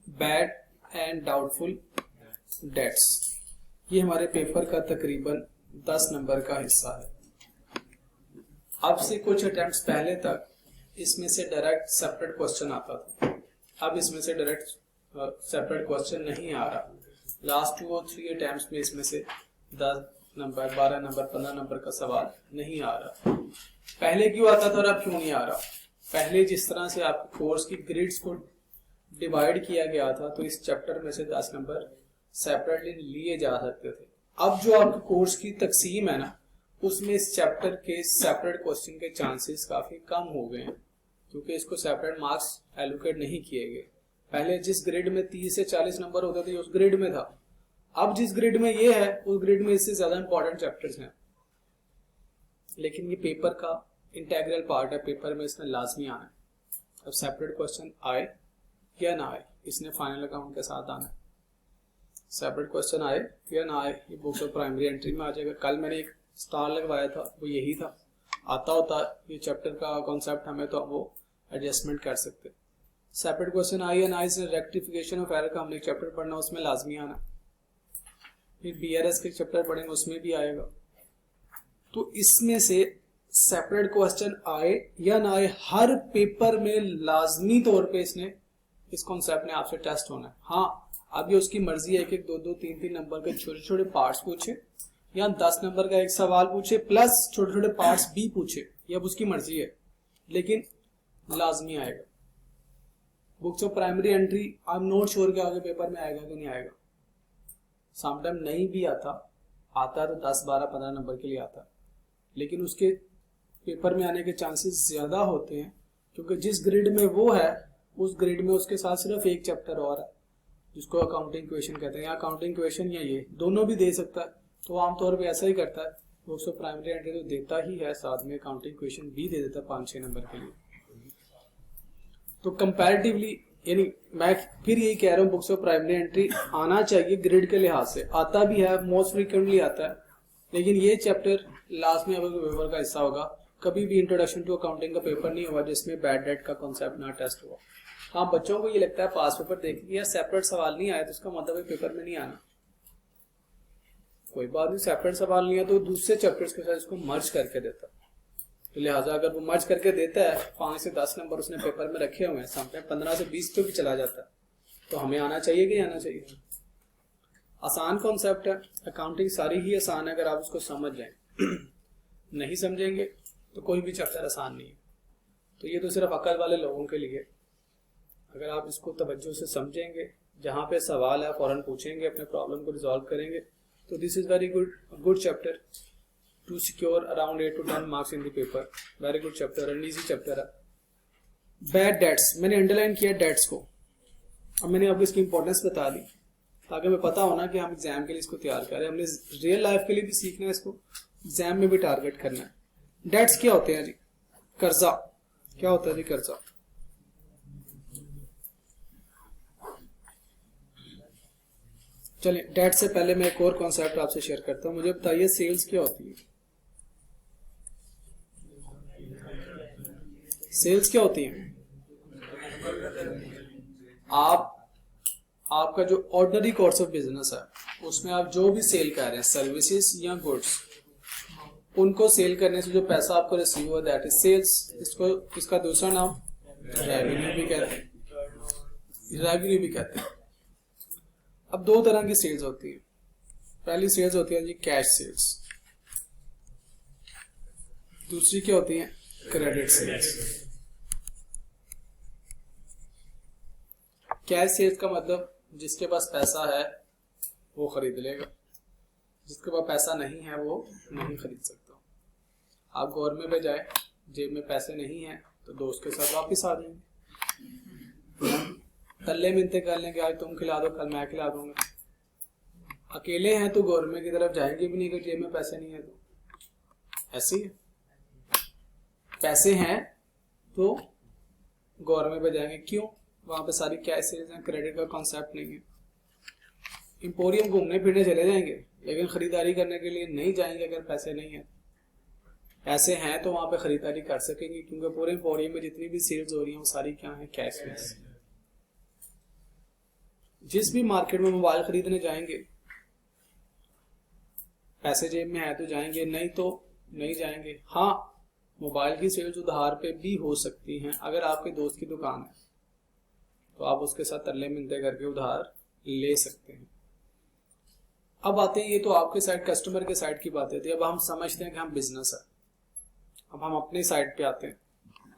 Bad and doubtful dates. ये हमारे paper का तकरीबन 10 नंबर का हिस्सा है। अब से कुछ अटेम्प्ट्स पहले तक इसमें से डायरेक्ट सेपरेट क्वेश्चन आता था, अब इसमें से डायरेक्ट सेपरेट क्वेश्चन नहीं आ रहा। लास्ट 2 और 3 अटेम्प्ट्स में इसमें से 10 नंबर, 12 नंबर, 15 नंबर का सवाल नहीं आ रहा। पहले क्यों आता था और अब क्यों नहीं आ रहा? पहले जिस तरह से आप कोर्स की ग्रेड्स को डिवाइड किया गया था तो इस चैप्टर में से 10 नंबर सेपरेटली लिए जा सकते थे। अब जो आपके कोर्स की तकसीम है ना, उसमें इस चैप्टर के सेपरेट क्वेश्चन के चांसेस काफी कम हो गए हैं, क्योंकि इसको सेपरेट मार्क्स एलोकेट नहीं किए गए। पहले जिस ग्रेड में 30 से 40 नंबर होते थे उस ग्रेड में था, अब जिस ग्रेड में ये है उस ग्रेड में इससे ज्यादा इंपॉर्टेंट चैप्टर्स हैं। लेकिन ये पेपर का इंटेग्रल पार्ट है, पेपर में इसने लाजमी आना है। अब सेपरेट क्वेश्चन आए या ना आए, इसने फाइनल अकाउंट के साथ आना है। सेपरेट क्वेश्चन आए या ना आए, ये बुक्स ऑफ प्राइमरी एंट्री में आ जाएगा। कल मैंने एक स्टार लगवाया था, वो यही था। आता होता ये चैप्टर का कॉन्सेप्ट हमें तो वो एडजस्टमेंट कर सकते। सेपरेट क्वेश्चन आए या ना आए, इसने रेक्टिफिकेशन ऑफ एरर का हमने एक चैप्टर पढ़ना, उसमें लाजमी आना। फिर BRS के चैप्टर पढ़ेंगे, उसमें भी आएगा। तो इसमें से सेपरेट क्वेश्चन आए या ना आए, हर पेपर में लाजमी तौर पे इसने इस कॉन्सेप्ट ने आपसे टेस्ट होना है। हाँ, अब ये उसकी मर्जी है कि 2-2, 3-3 नंबर के छोटे छोटे पार्ट्स पूछे या 10 नंबर का एक सवाल पूछे प्लस छोटे छोटे पार्ट्स भी पूछे, ये अब उसकी मर्जी है, लेकिन लाजमी आएगा। Books of primary entry I am not sure कि आगे पेपर में आएगा कि नहीं आएगा। समटाइम नहीं भी आता तो 10, 12, 15 नंबर के लिए आता, लेकिन उसके पेपर में आने के चांसेस ज्यादा होते हैं, क्योंकि जिस ग्रेड में वो है उस ग्रेड में उसके साथ सिर्फ एक चैप्टर और है जिसको अकाउंटिंग इक्वेशन कहते हैं, या अकाउंटिंग इक्वेशन या ये दोनों भी दे सकता है। तो आमतौर पे ऐसा ही करता है, बुक्स ऑफ प्राइमरी एंट्री तो देता ही है, साथ में अकाउंटिंग इक्वेशन भी दे देता है 5-6 नंबर के लिए। तो कंपैरेटिवली, यानी मैं फिर यही कह रहा हूँ, बुक्स ऑफ प्राइमरी एंट्री आना चाहिए ग्रेड के लिहाज से, आता भी है, मोस्ट फ्रीक्वेंटली आता है, लेकिन ये चैप्टर लास्ट में अगर पेपर का हिस्सा होगा। कभी भी इंट्रोडक्शन टू अकाउंटिंग का पेपर नहीं हुआ जिसमें बैड डेट का कॉन्सेप्ट ना टेस्ट हुआ। हाँ, बच्चों को ये लगता है पास पेपर देख के यार सेपरेट सवाल नहीं आया तो इसका मतलब है पेपर में नहीं आना। कोई बात नहीं, सेपरेट सवाल नहीं आया तो दूसरे चैप्टर्स के साथ इसको मर्ज करके देता। तो लिहाजा अगर वो मर्ज करके देता है, 5 से 10 नंबर उसने पेपर में रखे हुए हैं, सामने 15 से 20 पे भी चला जाता है, तो हमें आना चाहिए कि आना चाहिए। आसान कॉन्सेप्ट है, अकाउंटिंग सारी ही आसान है अगर आप उसको समझ जाए। नहीं समझेंगे तो कोई भी चैप्टर आसान नहीं है। तो ये तो सिर्फ अकल वाले लोगों के लिए। अगर आप इसको तवज्जो से समझेंगे, जहाँ पे सवाल है फौरन पूछेंगे, अपने प्रॉब्लम को रिजॉल्व करेंगे, तो this is very good chapter two secure around 8 to 10 marks in the paper. Very good chapter है, इजी चैप्टर है। बैड डेट्स, मैंने अंडरलाइन किया डेट्स को। अब मैंने आपको इसकी इंपॉर्टेंस बता दी ताकि हमें पता होना कि हम एग्जाम के लिए इसको तैयार करें। हमने रियल लाइफ के लिए भी सीखना है, इसको एग्जाम में भी टारगेट करना है। डेट्स क्या होते हैं जी? कर्जा। क्या होता है जी कर्जा? चलिए, डेट से पहले मैं एक और कॉन्सेप्ट आपसे शेयर करता हूं। मुझे बताइए सेल्स क्या होती है? सेल्स क्या होती है? आपका जो ऑर्डिनरी कोर्स ऑफ बिजनेस है उसमें आप जो भी सेल कर रहे हैं, सर्विसेज या गुड्स, उनको सेल करने से जो पैसा आपको रिसीव हुआ दैट इज सेल्स। इसका दूसरा नाम रेवेन्यू भी कहते हैं। अब 2 तरह की सेल्स होती है। पहली सेल्स होती है जी कैश सेल्स, दूसरी क्या होती है? Credit sales. कैश सेल्स का मतलब जिसके पास पैसा है वो खरीद लेगा, जिसके पास पैसा नहीं है वो नहीं खरीद सकता। आप गवर्नमेंट में जाए, जेब में पैसे नहीं है तो दोस्त के साथ वापिस आ जाएंगे, तल्ले मिलते कर लेंगे, आज तुम खिला दो कल मैं खिला दूंगा। अकेले हैं तो गवर्नमेंट की तरफ जाएंगे भी नहीं कि जेब में पैसे नहीं है। तो ऐसे ही पैसे हैं तो गवर्नमेंट में जाएंगे, क्यों? वहां पे सारी कैश सेल्स हैं, क्रेडिट का कॉन्सेप्ट नहीं है। इंपोरियम घूमने फिरने चले जाएंगे लेकिन खरीदारी करने के लिए नहीं जाएंगे अगर पैसे नहीं है। पैसे हैं तो वहां पे खरीदारी कर सकेंगे, क्योंकि पूरे इंपोरियम में जितनी भी सेल्स हो रही हैं वो सारी क्या है? Cash sales. जिस भी मार्केट में मोबाइल खरीदने जाएंगे, पैसे जेब में है तो जाएंगे, नहीं तो नहीं जाएंगे। हाँ, मोबाइल की सेल्स उधार पे भी हो सकती हैं। अगर आपके दोस्त की दुकान है तो आप उसके साथ तरले मिलते करके उधार ले सकते हैं। अब आते हैं, ये तो आपके साइड कस्टमर के साइड की बात होती है। अब हम समझते हैं कि हम बिजनेस है, अब हम अपनी साइड पे आते हैं।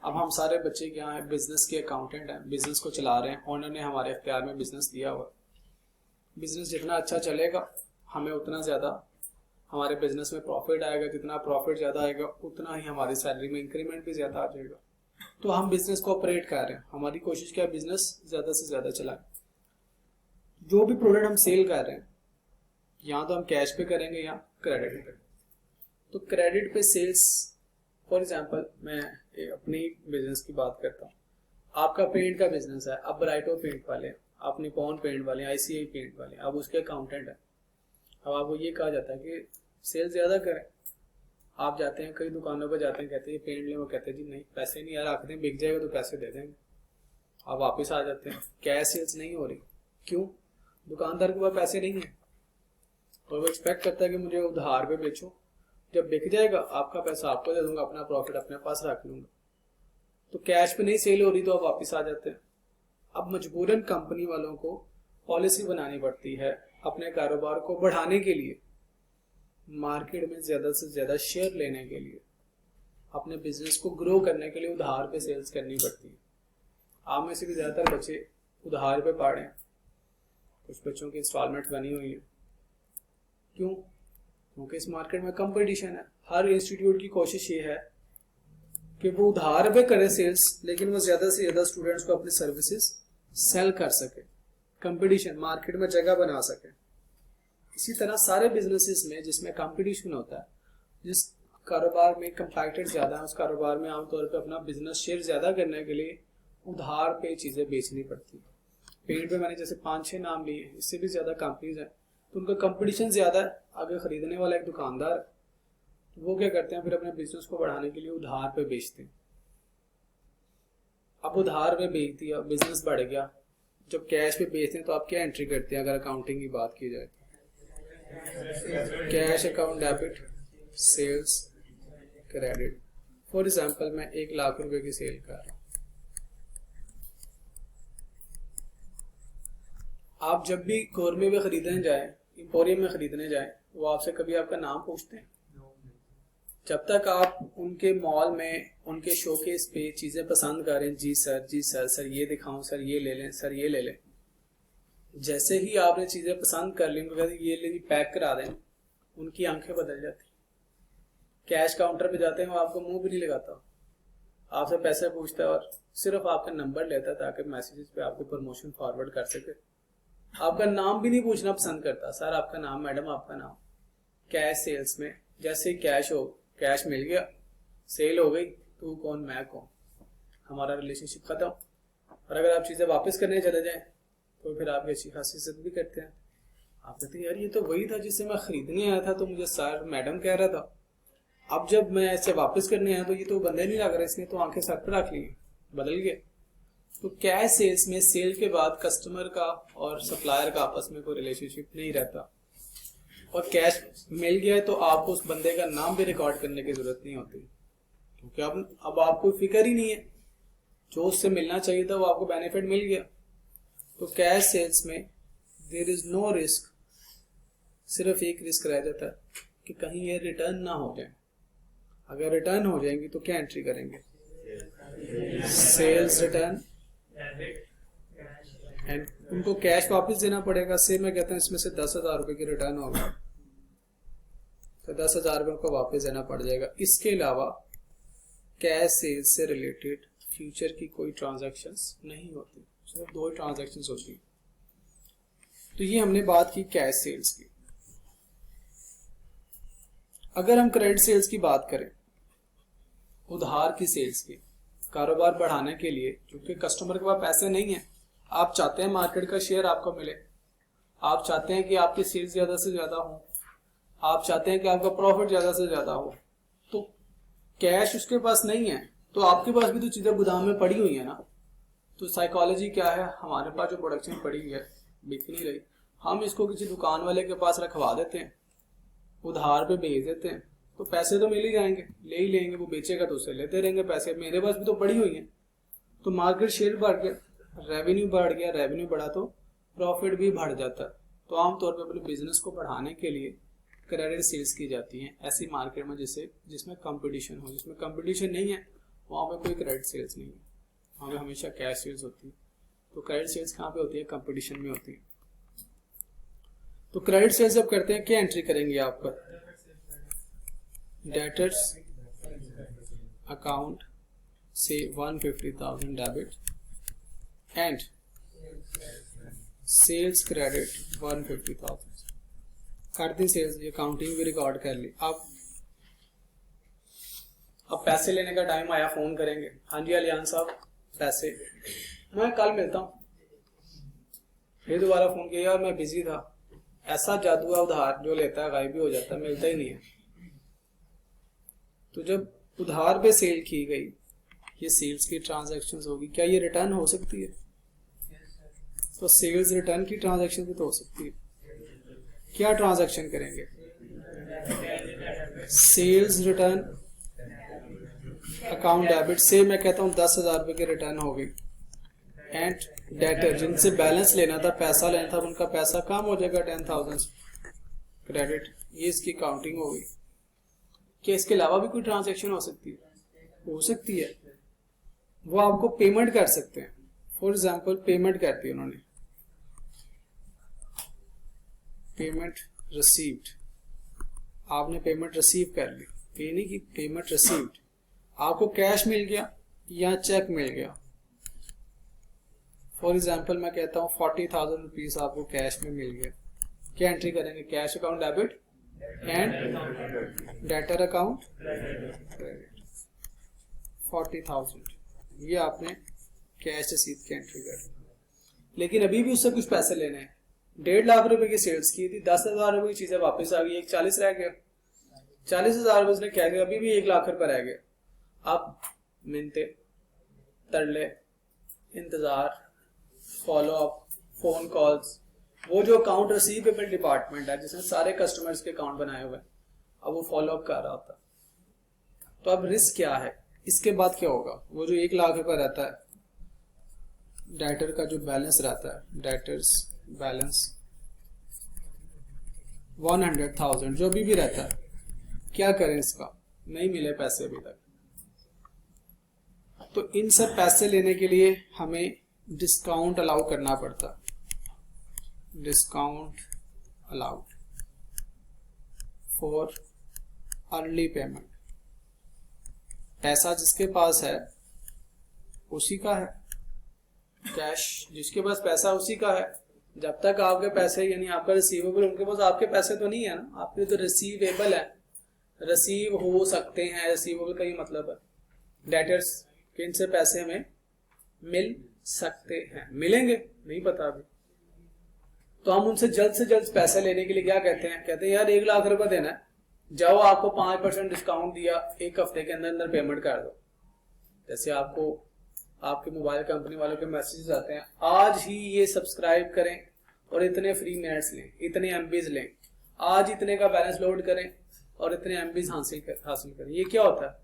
अब हम सारे बच्चे क्या हैं, बिजनेस के अकाउंटेंट हैं, बिजनेस को चला रहे हैं, ओनर ने हमारे इख्तियार में बिजनेस दिया हुआ। बिजनेस जितना अच्छा चलेगा हमें उतना ज़्यादा हमारे बिजनेस में प्रॉफिट आएगा, जितना प्रॉफिट ज़्यादा आएगा उतना ही हमारी सैलरी में इंक्रीमेंट भी ज़्यादा आ जाएगा। तो हम बिजनेस को ऑपरेट कर रहे हैं, हमारी कोशिश क्या है, बिजनेस ज़्यादा से ज़्यादा चलाएं। जो भी प्रोडक्ट हम सेल कर रहे हैं, या तो हम कैश पे करेंगे या क्रेडिट पे। तो क्रेडिट पे सेल्स, फॉर एग्जांपल मैं अपनी बिजनेस की बात करता हूँ। आपका पेंट का बिजनेस है, आप ब्राइटो पेंट वाले हैं, आप निपॉन पेंट वाले हैं, आईसीआई पेंट वाले हैं, आप उसके अकाउंटेंट हैं। अब आपको ये कहा जाता है कि सेल ज़्यादा करें। आप जाते हैं, कई दुकानों पर जाते हैं, कहते हैं पेंट लें, वो कहते हैं जी नहीं पैसे नहीं यार, आखिर बिक जाएगा तो पैसे दे देंगे। आप वापस आ जाते हैं, कैश सेल्स नहीं हो रही। क्यों? दुकानदार के पास पैसे नहीं है और वो एक्सपेक्ट करता है कि मुझे उधार पे बेचो, जब बिक जाएगा आपका पैसा आपको दे दूंगा, अपना प्रॉफिट अपने पास रख लूंगा। तो कैश पे नहीं सेल हो रही तो आप वापस आ जाते हैं। अब मजबूरन कंपनी वालों को पॉलिसी बनानी पड़ती है अपने कारोबार को बढ़ाने के लिए, मार्केट में ज़्यादा से ज़्यादा शेयर लेने के लिए, अपने बिजनेस को ग्रो करने के लिए उधार पे सेल्स करनी पड़ती है। आप में से भी ज़्यादातर बच्चे उधार पे पढ़ रहे हैं, कुछ बच्चों की इंस्टॉलमेंट बनी हुई है। क्यों? क्योंकि इस मार्केट में कंपटीशन है। हर इंस्टीट्यूट की कोशिश ये है कि वो उधार पे करे सेल्स, लेकिन वो ज़्यादा से ज़्यादा स्टूडेंट्स को अपनी सर्विसेज सेल कर सके, कंपटीशन मार्केट में जगह बना सके। इसी तरह सारे बिजनेसेस में जिसमें कंपटीशन होता है, जिस कारोबार में कंपैक्टर ज़्यादा है, उस कारोबार में आमतौर पर अपना बिजनेस शेयर ज़्यादा करने के लिए उधार पे चीज़ें बेचनी पड़ती है। पेंट पे मैंने जैसे 5-6 नाम लिए, इससे भी ज़्यादा कंपनीज हैं, तो उनका कंपटीशन ज़्यादा है। आगे ख़रीदने वाला एक दुकानदार, तो वो क्या करते हैं, फिर अपने बिजनेस को बढ़ाने के लिए उधार पे बेचते हैं। अब उधार पे बेच दिया, बिजनेस बढ़ गया। जब कैश पे बेचते हैं तो आप क्या एंट्री करते हैं? अगर अकाउंटिंग की बात की जाए, cash account debit, sales, credit. For example मैं 1 लाख रुपए की सेल कर रहा हूँ। आप जब भी गोरमे में खरीदने जाए, एम्पोरियम में खरीदने जाए, वो आपसे कभी आपका नाम पूछते हैं? जब तक आप उनके मॉल में, उनके शोकेस पे चीज़ें पसंद करें, जी सर जी सर, सर ये दिखाऊं, सर ये ले लें, सर ये ले लें। जैसे ही आपने चीज़ें पसंद कर ली, उनको कहते ये ले पैक करा दें, उनकी आंखें बदल जाती। कैश काउंटर पे जाते हैं, वो आपको मुंह भी नहीं लगाता, आपसे पैसे पूछता है और सिर्फ आपका नंबर लेता है ताकि मैसेजेस पे आपको प्रमोशन फॉरवर्ड कर सके। आपका नाम भी नहीं पूछना पसंद करता, सर आपका नाम, मैडम आपका नाम। कैश सेल्स में जैसे ही कैश मिल गया, सेल हो गई, तू कौन मैं कौन, हमारा रिलेशनशिप खत्म। और अगर आप चीज़ें वापस करने चले जाएं तो फिर आपकी अच्छी खासी इज्जत भी करते हैं। आप कहते हैं यार ये तो वही था जिससे मैं खरीदने आया था, तो मुझे सर मैडम कह रहा था, अब जब मैं ऐसे वापस करने आया तो ये तो बंदे नहीं लग रहा, इसने तो आंखें सर पर रख ली, बदल गया। तो कैश सेल्स में सेल के बाद कस्टमर का और सप्लायर का आपस में कोई रिलेशनशिप नहीं रहता, और कैश मिल गया है तो आपको उस बंदे का नाम भी रिकॉर्ड करने की जरूरत नहीं होती, क्योंकि अब आपको फिक्र ही नहीं है, जो उससे मिलना चाहिए था वो आपको बेनिफिट मिल गया। तो कैश सेल्स में देयर इज नो रिस्क, सिर्फ एक रिस्क रह जाता है कि कहीं ये रिटर्न ना हो जाए। अगर रिटर्न हो जाएंगी तो क्या एंट्री करेंगे? सेल्स रिटर्न, एंड उनको कैश वापस देना पड़ेगा। से मैं कहता हूँ इसमें से 10,000 रुपए की रिटर्न होगा तो 10,000 रुपये उनको वापस देना पड़ जाएगा। इसके अलावा कैश सेल्स से रिलेटेड फ्यूचर की कोई ट्रांजैक्शंस नहीं होती, सिर्फ 2 ट्रांजैक्शंस होती। तो ये हमने बात की कैश सेल्स की। अगर हम क्रेडिट सेल्स की बात करें, उधार की सेल्स की, कारोबार बढ़ाने के लिए, क्योंकि कस्टमर के पास पैसे नहीं है, आप चाहते हैं मार्केट का शेयर आपको मिले, आप चाहते हैं कि आपकी सेल्स ज़्यादा से ज़्यादा हो, आप चाहते हैं कि आपका प्रॉफिट ज़्यादा से ज़्यादा हो, तो कैश उसके पास नहीं है, तो आपके पास भी तो चीज़ें गोदाम में पड़ी हुई है ना। तो साइकोलॉजी क्या है, हमारे पास जो प्रोडक्शन पड़ी हुई है बिक नहीं रही, हम इसको किसी दुकान वाले के पास रखवा देते हैं, उधार पे भेज देते हैं, तो पैसे तो मिल ही जाएंगे, ले ही लेंगे, वो बेचेगा तो उससे लेते रहेंगे पैसे, मेरे पास भी तो पड़ी हुई है। तो मार्केट शेयर बढ़ गया, रेवेन्यू बढ़ गया, रेवेन्यू बढ़ा तो प्रॉफिट भी बढ़ जाता है। तो आमतौर पर अपने बिजनेस को बढ़ाने के लिए क्रेडिट सेल्स की जाती है ऐसी मार्केट में जिसमें कंपटीशन हो। जिसमें कंपटीशन नहीं है वहाँ पे कोई क्रेडिट सेल्स नहीं है, वहाँ पे हमेशा कैश सेल्स होती है। तो क्रेडिट सेल्स कहाँ पे होती है? कंपटीशन में होती है। तो क्रेडिट सेल्स जब करते हैं क्या एंट्री करेंगे आप पर? डेटर्स अकाउंट से 150,000 डेबिट एंड सेल्स क्रेडिट 150,000 कर दी सेल्स, ये काउंटिंग भी रिकॉर्ड कर ली। अब पैसे लेने का टाइम आया, फोन करेंगे, हाँ जी अलियान साहब पैसे, मैं कल मिलता हूँ। फिर दोबारा फोन किया, यार मैं बिजी था। ऐसा जादू है उधार, जो लेता है गायब भी हो जाता है, मिलता ही नहीं है। तो जब उधार पे सेल की गई, ये सेल्स की ट्रांजैक्शंस होगी, क्या ये रिटर्न हो सकती है? तो सेल्स रिटर्न की ट्रांजैक्शन भी तो हो सकती है। क्या ट्रांजैक्शन करेंगे? सेल्स रिटर्न अकाउंट डेबिट से मैं कहता हूँ 10,000 रुपए की रिटर्न हो गई एंड डेटर जिनसे बैलेंस लेना था, पैसा लेना था, उनका पैसा कम हो जाएगा 10,000 क्रेडिट। ये इसकी काउंटिंग हो गई। क्या इसके अलावा भी कोई ट्रांजैक्शन हो सकती है? हो सकती है। वो आपको पेमेंट कर सकते हैं। फॉर एग्जाम्पल पेमेंट करती है उन्होंने, पेमेंट रिसीव्ड, आपने पेमेंट रिसीव कर ली, पे नहीं की, पेमेंट रिसीव्ड, आपको कैश मिल गया या चेक मिल गया। फॉर एग्जाम्पल मैं कहता हूँ 40,000 रुपीज आपको कैश में मिल गया। क्या एंट्री करेंगे? Cash account debit and debtor account credit 40,000, ये आपने कैश रसीद की एंट्री कर। लेकिन अभी भी उससे कुछ पैसे लेने हैं। 1.5 लाख रुपए की सेल्स की थी, 10,000 रुपए की चीजें वापस आ गई, एक 40 रह गया, 40,000 रुपए उसने क्या किया, अभी भी 1 लाख रुपए रह गए। अब मिन्ते, तरले, इंतजार, फॉलो अप, फोन कॉल्स, वो जो अकाउंट रिसीवेबल डिपार्टमेंट है जिसने सारे कस्टमर्स के अकाउंट बनाए हुए, अब वो फॉलो अप कर रहा होता। तो अब रिस्क क्या है? इसके बाद क्या होगा? वो जो 1 लाख रुपए रहता है, डेटर का जो बैलेंस रहता है, डेटर्स बैलेंस 100,000 जो अभी भी रहता है, क्या करें इसका? नहीं मिले पैसे अभी तक। तो इन सब पैसे लेने के लिए हमें डिस्काउंट अलाउ करना पड़ता, discount allowed for early payment. पैसा जिसके पास है उसी का है, कैश जिसके पास पैसा उसी का है। जब तक आपके पैसे यानी आपका रिसीवेबल, उनके पास आपके पैसे तो नहीं है ना, आपके तो रिसीवेबल है, रिसीव हो सकते हैं, रिसीवेबल का ही मतलब है। डेटर्स के इनसे पैसे हमें मिल सकते हैं, मिलेंगे नहीं पता अभी। तो हम उनसे जल्द से जल्द पैसे लेने के लिए क्या कहते हैं? कहते हैं यार 1 लाख रुपए देना है, जाओ आपको 5% डिस्काउंट दिया, 1 हफ्ते के अंदर अंदर पेमेंट कर दो। जैसे आपको आपके मोबाइल कंपनी वालों के मैसेजेस आते हैं, आज ही ये सब्सक्राइब करें और इतने फ्री मिनट्स लें, इतने एमबीज लें, आज इतने का बैलेंस लोड करें और इतने एमबीज हासिल करें। ये क्या होता है?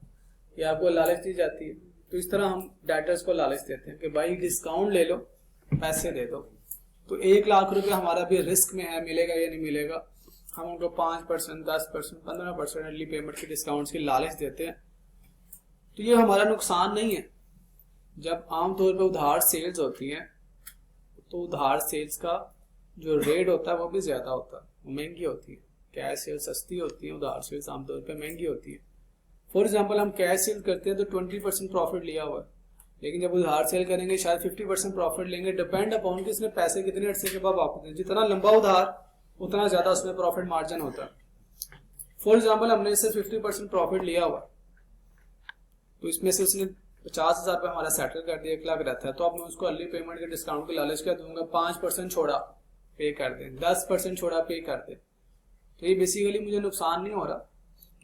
ये आपको लालच दी जाती है। तो इस तरह हम डेटर्स को लालच देते हैं कि भाई डिस्काउंट ले लो, पैसे दे दो। तो 1 लाख रुपए हमारा भी रिस्क में है, मिलेगा या नहीं मिलेगा। हम उनको 5%, 10%, 15% अर्ली पेमेंट के डिस्काउंट्स की लालच देते हैं। तो ये हमारा नुकसान नहीं है। जब आमतौर पर उधार सेल्स होती हैं तो उधार सेल्स का जो रेट होता है वो भी ज्यादा होता है, वो महंगी होती है। कैश सेल्स सस्ती होती है, उधार सेल्स आमतौर पर महंगी होती है। फॉर एग्जाम्पल हम कैश सेल करते हैं तो 20% प्रॉफिट लिया हुआ है, लेकिन जब उधार सेल करेंगे शायद 50% प्रॉफिट लेंगे। डिपेंड अपॉन कि इसने पैसे कितने अरसे के बाद वापस दें। जितना लंबा उधार उतना ज्यादा उसमें प्रॉफिट मार्जिन होता है। फॉर एग्जाम्पल हमने इससे 50% प्रॉफिट लिया हुआ, तो इसमें से उसने 50,000 रुपये हमारा सेटल कर दिया, 1 लाख रहता है। तो अब मैं उसको अर्ली पेमेंट के डिस्काउंट की लालच क्या दूंगा? 5% छोड़ा पे कर दे, 10% छोड़ा पे कर दे। तो ये बेसिकली मुझे नुकसान नहीं हो रहा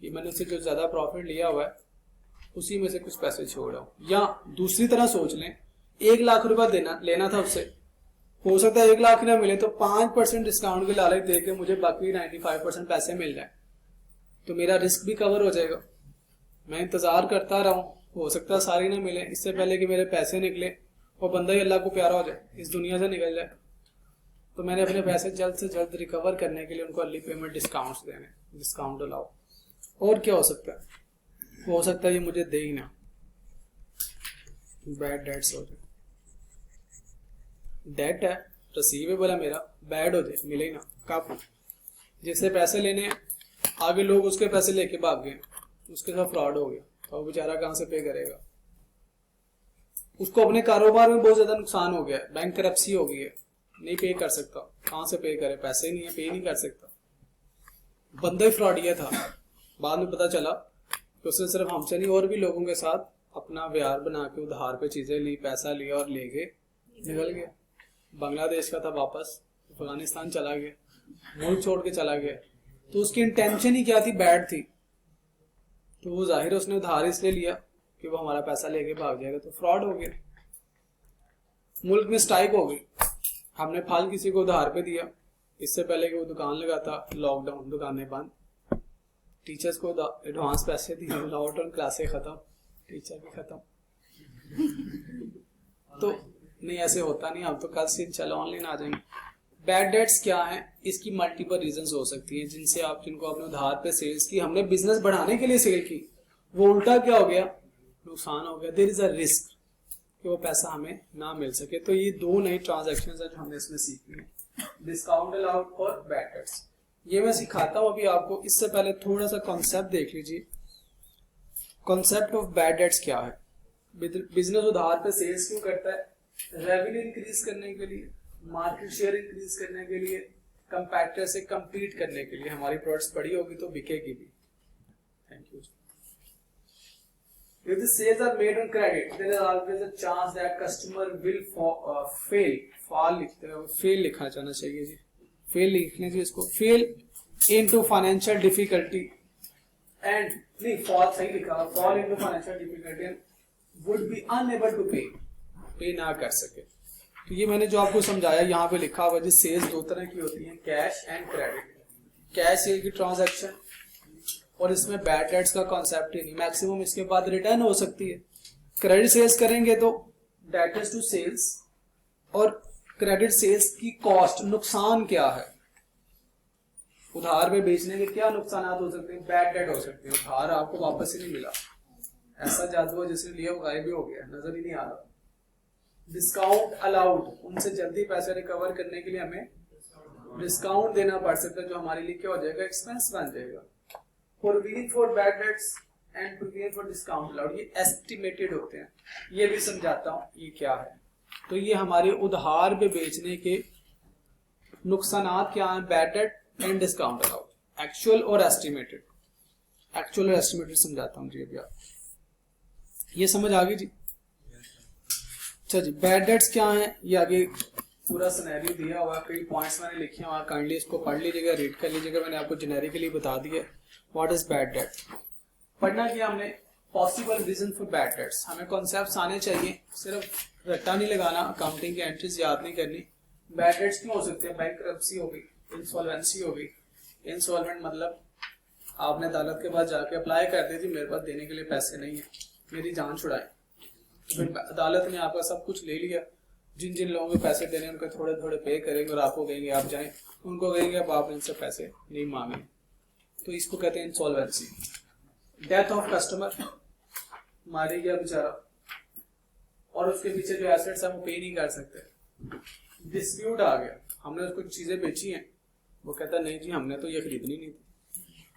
कि मैंने उससे जो ज्यादा प्रॉफिट लिया हुआ है उसी में से कुछ पैसे छोड़ रहा हूं। या दूसरी तरह सोच लें, 1 लाख रुपया लेना था उससे हो सकता है 1 लाख ही ना मिले तो 5% डिस्काउंट के लालच दे के मुझे बाकी 95% पैसे मिल जाए, तो मेरा रिस्क भी कवर हो जाएगा। मैं इंतजार करता रहा हूँ, हो सकता है सारी ना मिले, इससे पहले कि मेरे पैसे निकले और बंदा ही अल्लाह को प्यारा हो जाए, इस दुनिया से निकल जाए, तो मैंने अपने पैसे जल्द से जल्द रिकवर करने के लिए उनको अर्ली पेमेंट डिस्काउंट्स देने, डिस्काउंट अलाउ। और क्या हो सकता है, हो सकता है ये मुझे दे ही ना, बैड डेट्स हो जाए, डेट है रिसीवेबल है मेरा, बैड हो जाए, मिले ही ना। कब? जिससे पैसे लेने आगे लोग उसके पैसे लेके भाग गए, उसके साथ फ्रॉड हो गया, तो वो बेचारा कहाँ से पे करेगा? उसको अपने कारोबार में बहुत ज्यादा नुकसान हो गया, बैंक करप्सी हो गई है, नहीं पे कर सकता, कहाँ से पे करे, पैसे ही नहीं है, पे नहीं कर सकता, बंदा ही फ्रॉडिया था। बाद में पता चला कि उसने सिर्फ हमसे नहीं और भी लोगों के साथ अपना व्यवहार बना के उधार पे चीजें ली, पैसा लिया और लेके निकल गया। बांग्लादेश का था, वापस अफगानिस्तान चला गया, मुल्क छोड़ के चला गया, तो उसकी इंटेंशन ही क्या थी? बैड थी। तो वो जाहिर उसने उधार इसलिए लिया कि वो हमारा पैसा लेके भाग जाएगा, तो फ्रॉड हो गया। मुल्क में स्ट्राइक हो गई, हमने फल किसी को उधार पे दिया, इससे पहले कि वो दुकान लगाता, लॉकडाउन, दुकानें बंद, टीचर्स को एडवांस पैसे दिए, लॉकडाउन, क्लासें खत्म, टीचर भी खत्म। तो नहीं, ऐसे होता नहीं, अब तो कल से चलो ऑनलाइन आ जाएंगे। बैड डेट्स क्या है? इसकी मल्टीपल रीजंस हो सकती हैं, जिनको आपने उधार पे सेल्स की, हमने बिजनेस बढ़ाने के लिए सेल की, वो उल्टा क्या हो गया? नुकसान हो गया। देयर इज अ रिस्क कि वो पैसा हमें ना मिल सके। तो ये 2 नई ट्रांजैक्शन है जो हमने इसमें सीखी है, डिस्काउंट अलाउड और बैड डेट्स। ये मैं सिखाता हूँ अभी आपको। इससे पहले थोड़ा सा कॉन्सेप्ट देख लीजिए। कॉन्सेप्ट ऑफ बैड डेट्स क्या है? बिजनेस उधार पे सेल्स क्यों करता है? रेवेन्यू इंक्रीज करने के लिए, मार्केट शेयर इंक्रीज करने के लिए, कंपैटिटर से compete करने के लिए। हमारी प्रोडक्ट्स बड़ी होगी तो बिकेगी भी। Thank you. If the sales are made on credit, there is always a chance that customer will fail लिखना चाहना चाहिए जी, fail लिखने जी इसको, fail into financial difficulty and नहीं, fall सही लिखा, fall into financial difficulty and would be unable to पे ना कर सके। तो ये मैंने जो आपको समझाया यहाँ पे लिखा हुआ, जी सेल्स 2 तरह की होती है, cash and credit. Cash cell की ट्रांजैक्शन, और इसमें बैड डेट्स का कॉन्सेप्ट ही नहीं, मैक्सिमम इसके बाद रिटर्न हो सकती है। क्रेडिट सेल्स करेंगे तो डेटर्स टू सेल्स, और क्रेडिट सेल्स की कॉस्ट, नुकसान क्या है? उधार पे बेचने के क्या नुकसान हो सकते हैं? बैड डेट हो सकते हैं, उधार आपको वापस ही नहीं मिला, ऐसा जादू है जिसने लिया वो गायब भी हो गया, नजर ही नहीं आ रहा। डिस्काउंट अलाउड, उनसे जल्दी पैसे रिकवर करने के लिए हमें डिस्काउंट देना पड़ सकता है, जो हमारे लिए क्या हो जाएगा? एक्सपेंस बन जाएगा। Provision for bad dates and provision for discount allowed, ये एस्टिमेटेड होते हैं। ये भी समझाता हूँ ये क्या है। तो ये हमारे उधार पे बेचने के नुकसान क्या है? Bad debt and discount allowed, actual और एस्टिमेटेड। एक्चुअल और एस्टिमेटेड समझाता हूँ जी अभी आप, ये समझ आ गई जी? अच्छा जी, बैड डेट्स क्या है? ये आगे पूरा सिनेरियो दिया हुआ, कई पॉइंट्स मैंने लिखे हुआ, काइंडली इसको पढ़ लीजिएगा, रीड कर लीजिएगा। मैंने आपको जेनेरिकली बता दिया व्हाट इज बैड डेट। पढ़ना क्या हमने? Possible reason for bad debts. हमें कॉन्सेप्ट्स आने चाहिए, सिर्फ रट्टा नहीं लगाना, अकाउंटिंग की एंट्रीज याद नहीं करनी। बैड डेट्स क्यों हो सकते हैं? बैंकरप्सी हो गई, इंसॉल्वेंसी हो गई। इंसॉल्वेंट मतलब आपने अदालत के पास जाके अप्लाई कर दी थी, मेरे पास देने के लिए पैसे नहीं है, मेरी जान छुड़ाए। फिर अदालत ने आपका सब कुछ ले लिया, जिन जिन लोगों को पैसे देने उनको थोड़े थोड़े पे करेंगे और आपको कहेंगे आप जाएं, उनको कहेंगे अब आप इनसे पैसे नहीं मांगे, तो इसको कहते हैं इंसॉल्वेंसी। डेथ ऑफ कस्टमर, मारी गया बेचारा और उसके पीछे जो एसेट्स है वो पे नहीं कर सकते। डिस्प्यूट आ गया, हमने उसको चीजें बेची हैं, वो कहता नहीं जी हमने तो ये खरीदनी नहीं थी,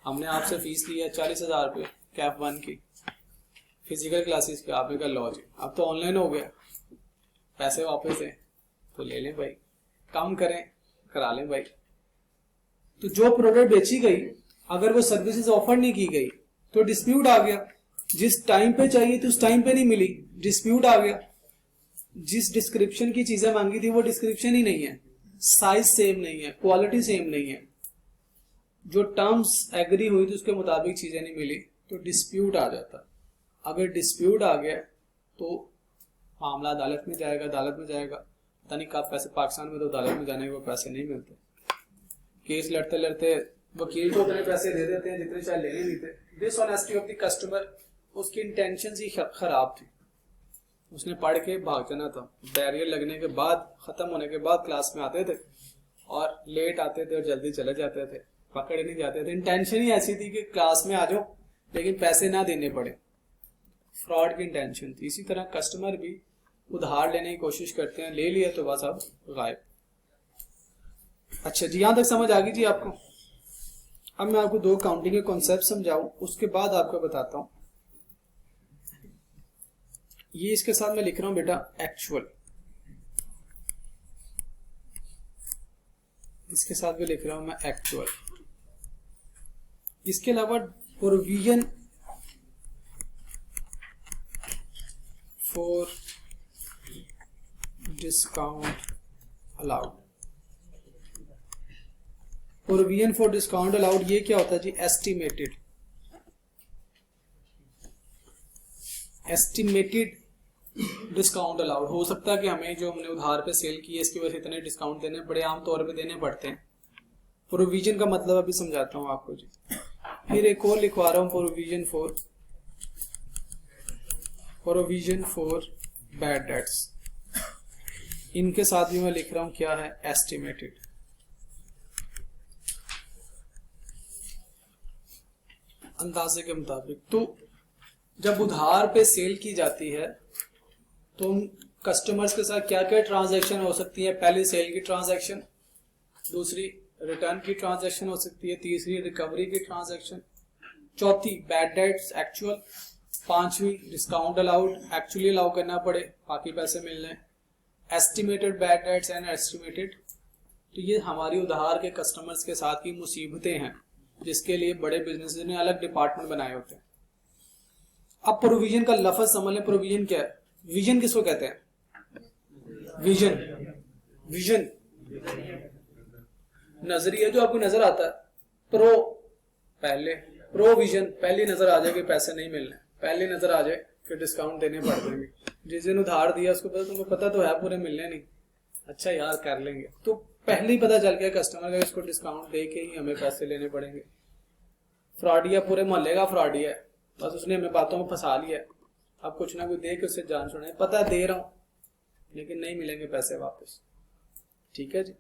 हमने आपसे फीस ली है 40,000 रुपये कैप 1 की, फिजिकल क्लासेस की, आपने कहा लो जी अब तो ऑनलाइन हो गया, पैसे वापस हैं तो ले लें भाई, काम करें करा लें भाई। तो जो प्रोडक्ट बेची गई अगर वो सर्विसेज ऑफर नहीं की गई तो डिस्प्यूट आ गया। जिस टाइम पे चाहिए थी उस टाइम पे नहीं मिली, डिस्प्यूट आ गया। जिस डिस्क्रिप्शन की चीजें मांगी थी वो डिस्क्रिप्शन ही नहीं है, साइज सेम नहीं है, क्वालिटी सेम नहीं है, जो टर्म्स एग्री हुई थी उसके मुताबिक चीजें नहीं मिली, तो डिस्प्यूट आ जाता। अगर डिस्प्यूट आ गया तो मामला अदालत में जाएगा, पता नहीं कब पैसे, पाकिस्तान में तो अदालत में जाने के वो पैसे नहीं मिलते, केस लड़ते लड़ते वकील को उतने पैसे दे देते हैं जितने शायद लेने नहीं थे। डिसऑनेस्टी ऑफ द कस्टमर, उसकी इंटेंशन ही खराब थी, उसने पढ़ के भाग जाना था। बैरियर लगने के बाद, खत्म होने के बाद क्लास में आते थे और लेट आते थे और जल्दी चले जाते थे, पकड़े नहीं जाते थे। इंटेंशन ही ऐसी थी कि क्लास में आ जाओ लेकिन पैसे ना देने पड़े, फ्रॉड की इंटेंशन थी। इसी तरह कस्टमर भी उधार लेने की कोशिश करते हैं, ले लिया तो बस अब गायब। अच्छा जी, यहां तक समझ आ गई जी आपको। अब मैं आपको 2 काउंटिंग के कॉन्सेप्ट समझाऊं, उसके बाद आपको बताता हूं। ये इसके साथ मैं लिख रहा हूं बेटा एक्चुअल, इसके साथ भी लिख रहा हूं मैं एक्चुअल। इसके अलावा provision for discount allowed. Provision for discount allowed ये क्या होता है जी? Estimated discount allowed. हो सकता है कि हमें जो हमने उधार पे सेल की है इसकी वजह से इतने डिस्काउंट देने पड़े, आमतौर पे देने पड़ते हैं। प्रोविजन का मतलब अभी समझाता हूं आपको जी। फिर एक और लिखवा रहा हूं, प्रोविजन फॉर बैड डेट्स। इनके साथ भी मैं लिख रहा हूं क्या है? एस्टिमेटेड। अंदाजे के मुताबिक। तो जब उधार पे सेल की जाती है तो कस्टमर्स के साथ क्या क्या ट्रांजैक्शन हो सकती है? पहली सेल की ट्रांजैक्शन, दूसरी रिटर्न की ट्रांजैक्शन हो सकती है, तीसरी रिकवरी की ट्रांजैक्शन, चौथी बैड डेट्स एक्चुअल, पांचवी डिस्काउंट अलाउड, एक्चुअली अलाउ करना पड़े बाकी पैसे मिलने, estimated bad dates and estimated. तो ये हमारी उधार के कस्टमर्स के साथ की मुसीबतें हैं जिसके लिए बड़े बिजनेस ने अलग डिपार्टमेंट बनाए होते हैं। अब प्रोविजन का लफ्ज समझ लें। प्रोविजन क्या है? विजन किसको कहते हैं? विजन नजरिया जो आपको नजर आता है। प्रोविजन पहली नजर आ जाए कि पैसे नहीं मिलने, पहली नजर आ जाए कि डिस्काउंट देने पड़ जाएंगे। जिस दिन उधार दिया उसको पता, तुम्हें पता तो है पूरे मिलने नहीं, अच्छा यार कर लेंगे, तो पहले ही पता चल गया कस्टमर का इसको डिस्काउंट दे के ही हमें पैसे लेने पड़ेंगे। फ्रॉडिया पूरे मोहल्ले का फ्रॉडिया है, बस उसने हमें बातों में फंसा लिया। अब कुछ ना कुछ दे के उससे जान छुड़ाए, पता दे रहा हूं लेकिन नहीं मिलेंगे पैसे वापस। ठीक है जी।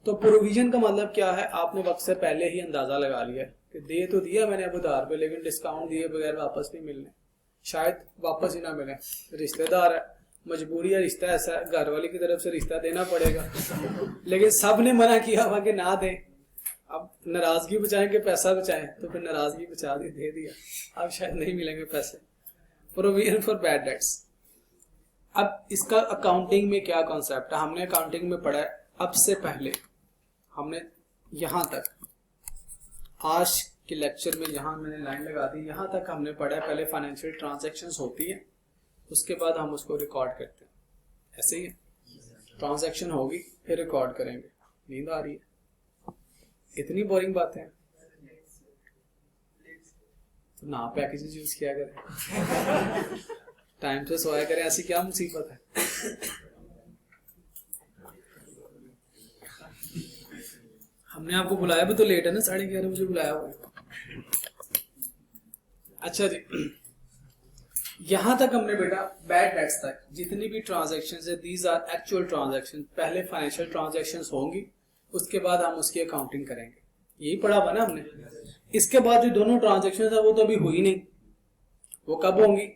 तो प्रोविजन का मतलब क्या है? आपने वक्त से पहले ही अंदाजा लगा लिया कि दे तो दिया मैंने अब उधार पे, लेकिन डिस्काउंट दिए बगैर वापस नहीं मिलने, शायद वापस ही ना मिले। रिश्तेदार है, मजबूरी है, रिश्ता ऐसा है, घर वाले की तरफ से रिश्ता देना पड़ेगा, लेकिन सब ने मना किया हुआ कि ना दें। अब नाराजगी बचाएं कि पैसा बचाएं, तो फिर नाराजगी बचा दी, दे दिया, अब शायद नहीं मिलेंगे पैसे। Provision for bad dates. अब इसका अकाउंटिंग में क्या कॉन्सेप्ट है? हमने अकाउंटिंग में पढ़ा है, अब से पहले हमने यहां तक, आज के लेक्चर में यहां मैंने लाइन लगा दी, यहां तक हमने पढ़ा है। पहले फाइनेंशियल ट्रांजैक्शंस होती है, उसके बाद हम उसको रिकॉर्ड करते हैं, ऐसे ही है। ट्रांजैक्शन होगी फिर रिकॉर्ड करेंगे। नींद आ रही है? इतनी बोरिंग बातें हैं तो ना पैकेजेस यूज किया करें, टाइम से सोया करें, ऐसी क्या मुसीबत है? हमने आपको बुलाया भी तो लेट है ना, 11:30 बजे बुलाया हुआ है। अच्छा जी, यहां तक हमने बेटा बैड डेट्स तक जितनी भी ट्रांजैक्शंस है, दीज आर एक्चुअल ट्रांजैक्शन। पहले फाइनेंशियल ट्रांजैक्शंस होंगी, उसके बाद हम उसकी अकाउंटिंग करेंगे, यही पढ़ा हुआ ना हमने। इसके बाद जो दोनों ट्रांजैक्शंस है वो तो अभी हुई नहीं, वो कब होंगी?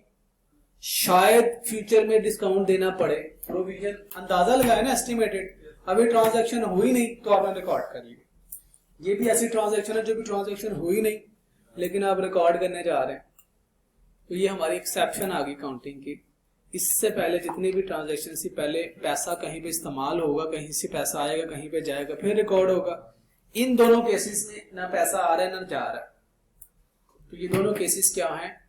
शायद फ्यूचर में डिस्काउंट देना पड़े, प्रोविजन अंदाजा लगाया ना, एस्टिमेटेड। अभी ट्रांजैक्शन हुई नहीं तो आपने रिकॉर्ड कर लिया। ये भी ऐसी ट्रांजैक्शन है जो भी ट्रांजैक्शन हुई नहीं लेकिन आप रिकॉर्ड करने जा रहे हैं, तो ये हमारी एक्सेप्शन आ गई काउंटिंग की। इससे पहले जितनी भी ट्रांजैक्शन से पहले पैसा कहीं पे इस्तेमाल होगा, कहीं से पैसा आएगा, कहीं पे जाएगा, फिर रिकॉर्ड होगा। इन दोनों केसेस में ना पैसा आ रहा है ना जा रहा है, तो ये दोनों केसेस क्या हैं?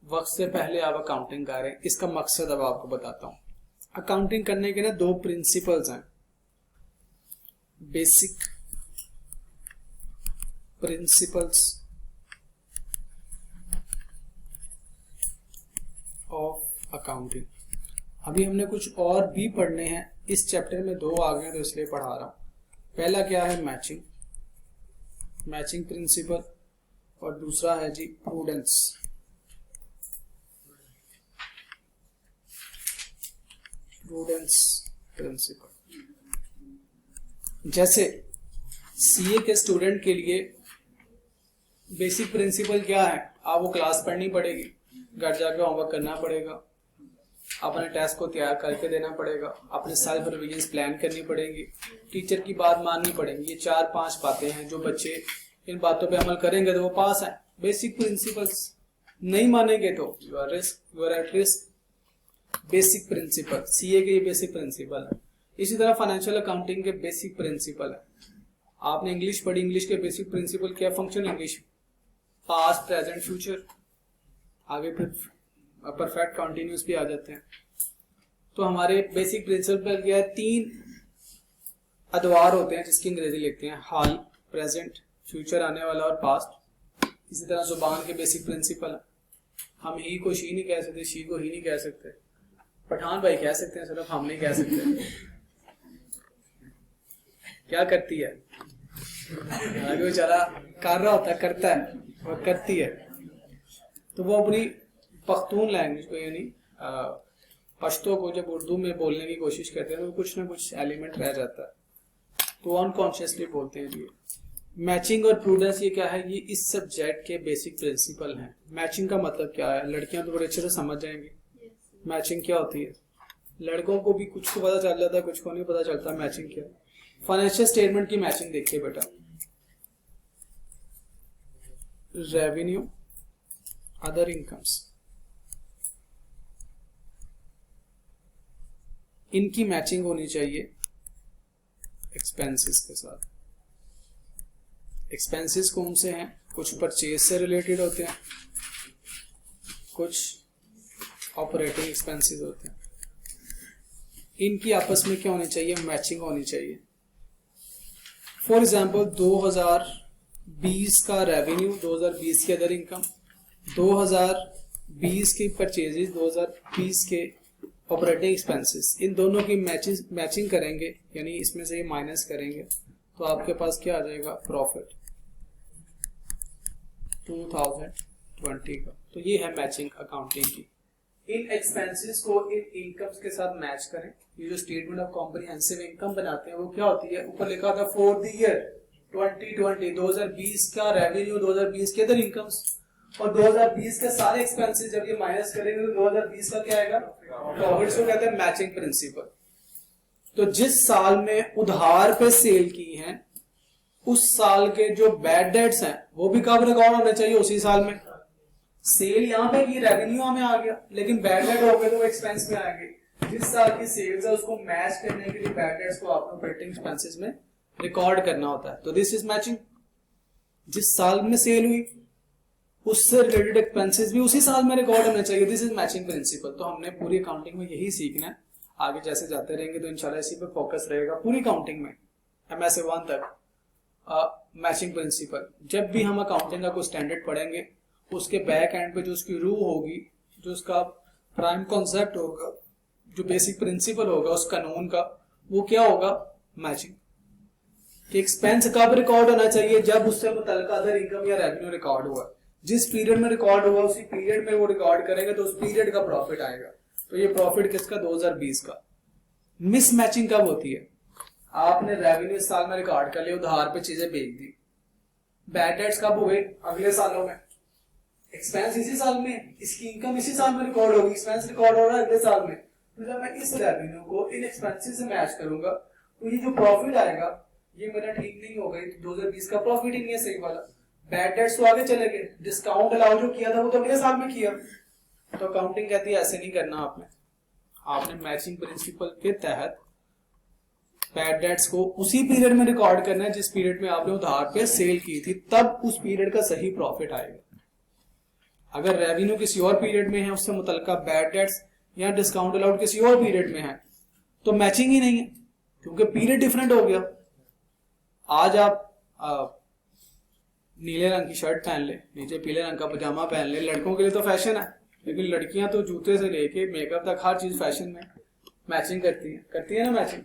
वक्त से पहले आप अकाउंटिंग कर रहे हैं। इसका मकसद अब आपको बताता हूं। अकाउंटिंग करने के ना 2 प्रिंसिपल्स हैं, बेसिक प्रिंसिपल्स ऑफ अकाउंटिंग। अभी हमने कुछ और भी पढ़ने हैं, इस चैप्टर में 2 आ गए तो इसलिए पढ़ा रहा हूं। पहला क्या है, मैचिंग प्रिंसिपल, और दूसरा है जी प्रूडेंस। प्रिंसिपल। जैसे सीए के स्टूडेंट के लिए बेसिक प्रिंसिपल क्या है, आपको क्लास पढ़नी पड़ेगी, घर जाके होमवर्क करना पड़ेगा, अपने टेस्ट को तैयार करके देना पड़ेगा, अपने सेल्फ रिविजन प्लान करनी पड़ेगी, टीचर की बात माननी पड़ेगी। ये 4-5 बातें हैं जो बच्चे इन बातों पे अमल करेंगे तो वो पास है। बेसिक प्रिंसिपल्स नहीं मानेंगे तो you are at risk. Basic principle CA के बेसिक प्रिंसिपल है। इसी तरह फाइनेंशियल अकाउंटिंग के बेसिक प्रिंसिपल है। आपने इंग्लिश पढ़ी, इंग्लिश के बेसिक प्रिंसिपल क्या, function English, past present future, आगे फिर परफेक्ट कंटिन्यूअस भी आ जाते हैं। तो हमारे बेसिक प्रिंसिपल क्या है, 3 अदवार होते हैं जिसकी अंग्रेजी लिखते हैं, हाल, प्रेजेंट, फ्यूचर आने वाला, और पास्ट। इसी तरह जुबान के बेसिक प्रिंसिपल है। हम ही को शी नहीं कह सकते, शी को ही नहीं कह सकते, पठान भाई कह सकते हैं, सिर्फ हम नहीं कह सकते। क्या करती है, आगे बेचारा कर रहा होता है, करता है और करती है। तो वो अपनी पख्तून लैंग्वेज को यानी पश्तो को जब उर्दू में बोलने की कोशिश करते हैं तो कुछ ना कुछ एलिमेंट रह जाता है, तो अनकॉन्शियसली बोलते हैं। ये मैचिंग और प्रूडेंस ये क्या है, ये इस सब्जेक्ट के बेसिक प्रिंसिपल हैं। मैचिंग का मतलब क्या है, लड़कियां तो बड़े अच्छे से समझ जाएंगी मैचिंग क्या होती है। लड़कों को भी कुछ को पता चल जाता है, कुछ को नहीं पता चलता मैचिंग क्या है। फाइनेंशियल स्टेटमेंट की मैचिंग देखिए बेटा, रेवेन्यू, अदर इनकम्स, इनकी मैचिंग होनी चाहिए एक्सपेंसेस के साथ। एक्सपेंसेस कौन से हैं, कुछ परचेज से रिलेटेड होते हैं, कुछ ऑपरेटिंग एक्सपेंसेस होते हैं। इनकी आपस में क्या होनी चाहिए, मैचिंग होनी चाहिए। फॉर एग्जाम्पल 2020 का रेवेन्यू, 2020 की अदर इनकम, 2020 के परचेजेस, 2020 के ऑपरेटिंग एक्सपेंसेस, इन दोनों की मैचिंग करेंगे, यानी इसमें से ये माइनस करेंगे तो आपके पास क्या आ जाएगा, प्रॉफिट 2020 का। तो ये है मैचिंग अकाउंटिंग की। इन एक्सपेंसेस को इन इनकम्स के साथ मैच करें। ये जो स्टेटमेंट ऑफ कॉम्प्रिहेंसिव इनकम बनाते हैं वो क्या होती है, ऊपर लिखा था फॉर द ईयर 2020, 2020 का रेवेन्यू, 2020 के अदर इनकम्स, और 2020 के सारे एक्सपेंसेस जब ये माइनस करेंगे तो 2020 का क्या आएगा, प्रॉफिट। को कहते हैं मैचिंग प्रिंसिपल। तो जिस साल में उधार पे सेल की है उस साल के जो बैड डेट्स हैं वो भी कब रिकॉर्ड होने चाहिए, उसी साल में। सेल यहाँ पे की रेवेन्यू में आ गया, लेकिन बैड डेट हो गए तो वो एक्सपेंस में आएंगे। जिस साल की सेल्स है उसको मैच करने के लिए बैड डेट्स को आपको ऑपरेटिंग एक्सपेंसेस में रिकॉर्ड करना होता है। तो दिस इज मैचिंग। जिस साल में सेल हुई उससे रिलेटेड एक्सपेंसेस भी उसी साल में रिकॉर्ड होना चाहिए। This is matching principal. तो हमने पूरी अकाउंटिंग में यही सीखना है। आगे जैसे जाते रहेंगे तो इंशाल्लाह इसी पे फोकस रहेगा पूरी अकाउंटिंग में, MSc 1 तक। मैचिंग प्रिंसिपल, जब भी हम अकाउंटिंग का कोई स्टैंडर्ड पढ़ेंगे उसके बैक एंड पे जो उसकी रूह होगी, जो उसका प्राइम कॉन्सेप्ट होगा, जो बेसिक प्रिंसिपल होगा उस कानून का, वो क्या होगा, मैचिंग। कि एक्सपेंस कब रिकॉर्ड होना चाहिए, जब उससे मुतल्लिका अदर इनकम या रेवेन्यू रिकॉर्ड हुआ। जिस पीरियड में रिकॉर्ड हुआ उसी पीरियड में वो रिकॉर्ड करेंगे तो उस पीरियड का प्रॉफिट आएगा। तो ये प्रॉफिट किसका, 2020 का। मिस मैचिंग कब होती है, आपने रेवेन्यू इस साल में रिकॉर्ड कर लिया, उधार पे चीजें बेच दी, बैड डेट्स कब हुए, अगले सालों में, एक्सपेंस इसी साल में, इसकी इनकम इसी साल में रिकॉर्ड होगी, एक्सपेंस रिकॉर्ड हो रहा है अगले साल में। तो जब मैं इस रेवेन्यू को इन एक्सपेंसेस से मैच करूंगा तो ये जो प्रॉफिट आएगा ये मेरा ठीक नहीं होगा, ये 2020 का प्रॉफिट ही नहीं है सही वाला। बैड डेट्स तो आगे चले गए, डिस्काउंट अलाउ जो किया था वो तो अगले साल में किया। तो अकाउंटिंग कहती है ऐसे नहीं करना आपने मैचिंग प्रिंसिपल के तहत बैड डेट्स को उसी पीरियड में रिकॉर्ड करना है जिस पीरियड में आपने उधार पे सेल की थी, तब उस पीरियड का सही प्रॉफिट आएगा। अगर रेवेन्यू किसी और पीरियड में है, उससे मुतल्लिका बैड डेट्स या डिस्काउंट अलाउड किसी और पीरियड में है, तो मैचिंग ही नहीं है, क्योंकि पीरियड डिफरेंट हो गया। आज आप नीले रंग की शर्ट पहन ले, नीचे पीले रंग का पजामा पहन ले, लड़कों के लिए तो फैशन है, लेकिन लड़कियां तो जूते से लेके मेकअप तक हर चीज फैशन में। मैचिंग करती है ना मैचिंग,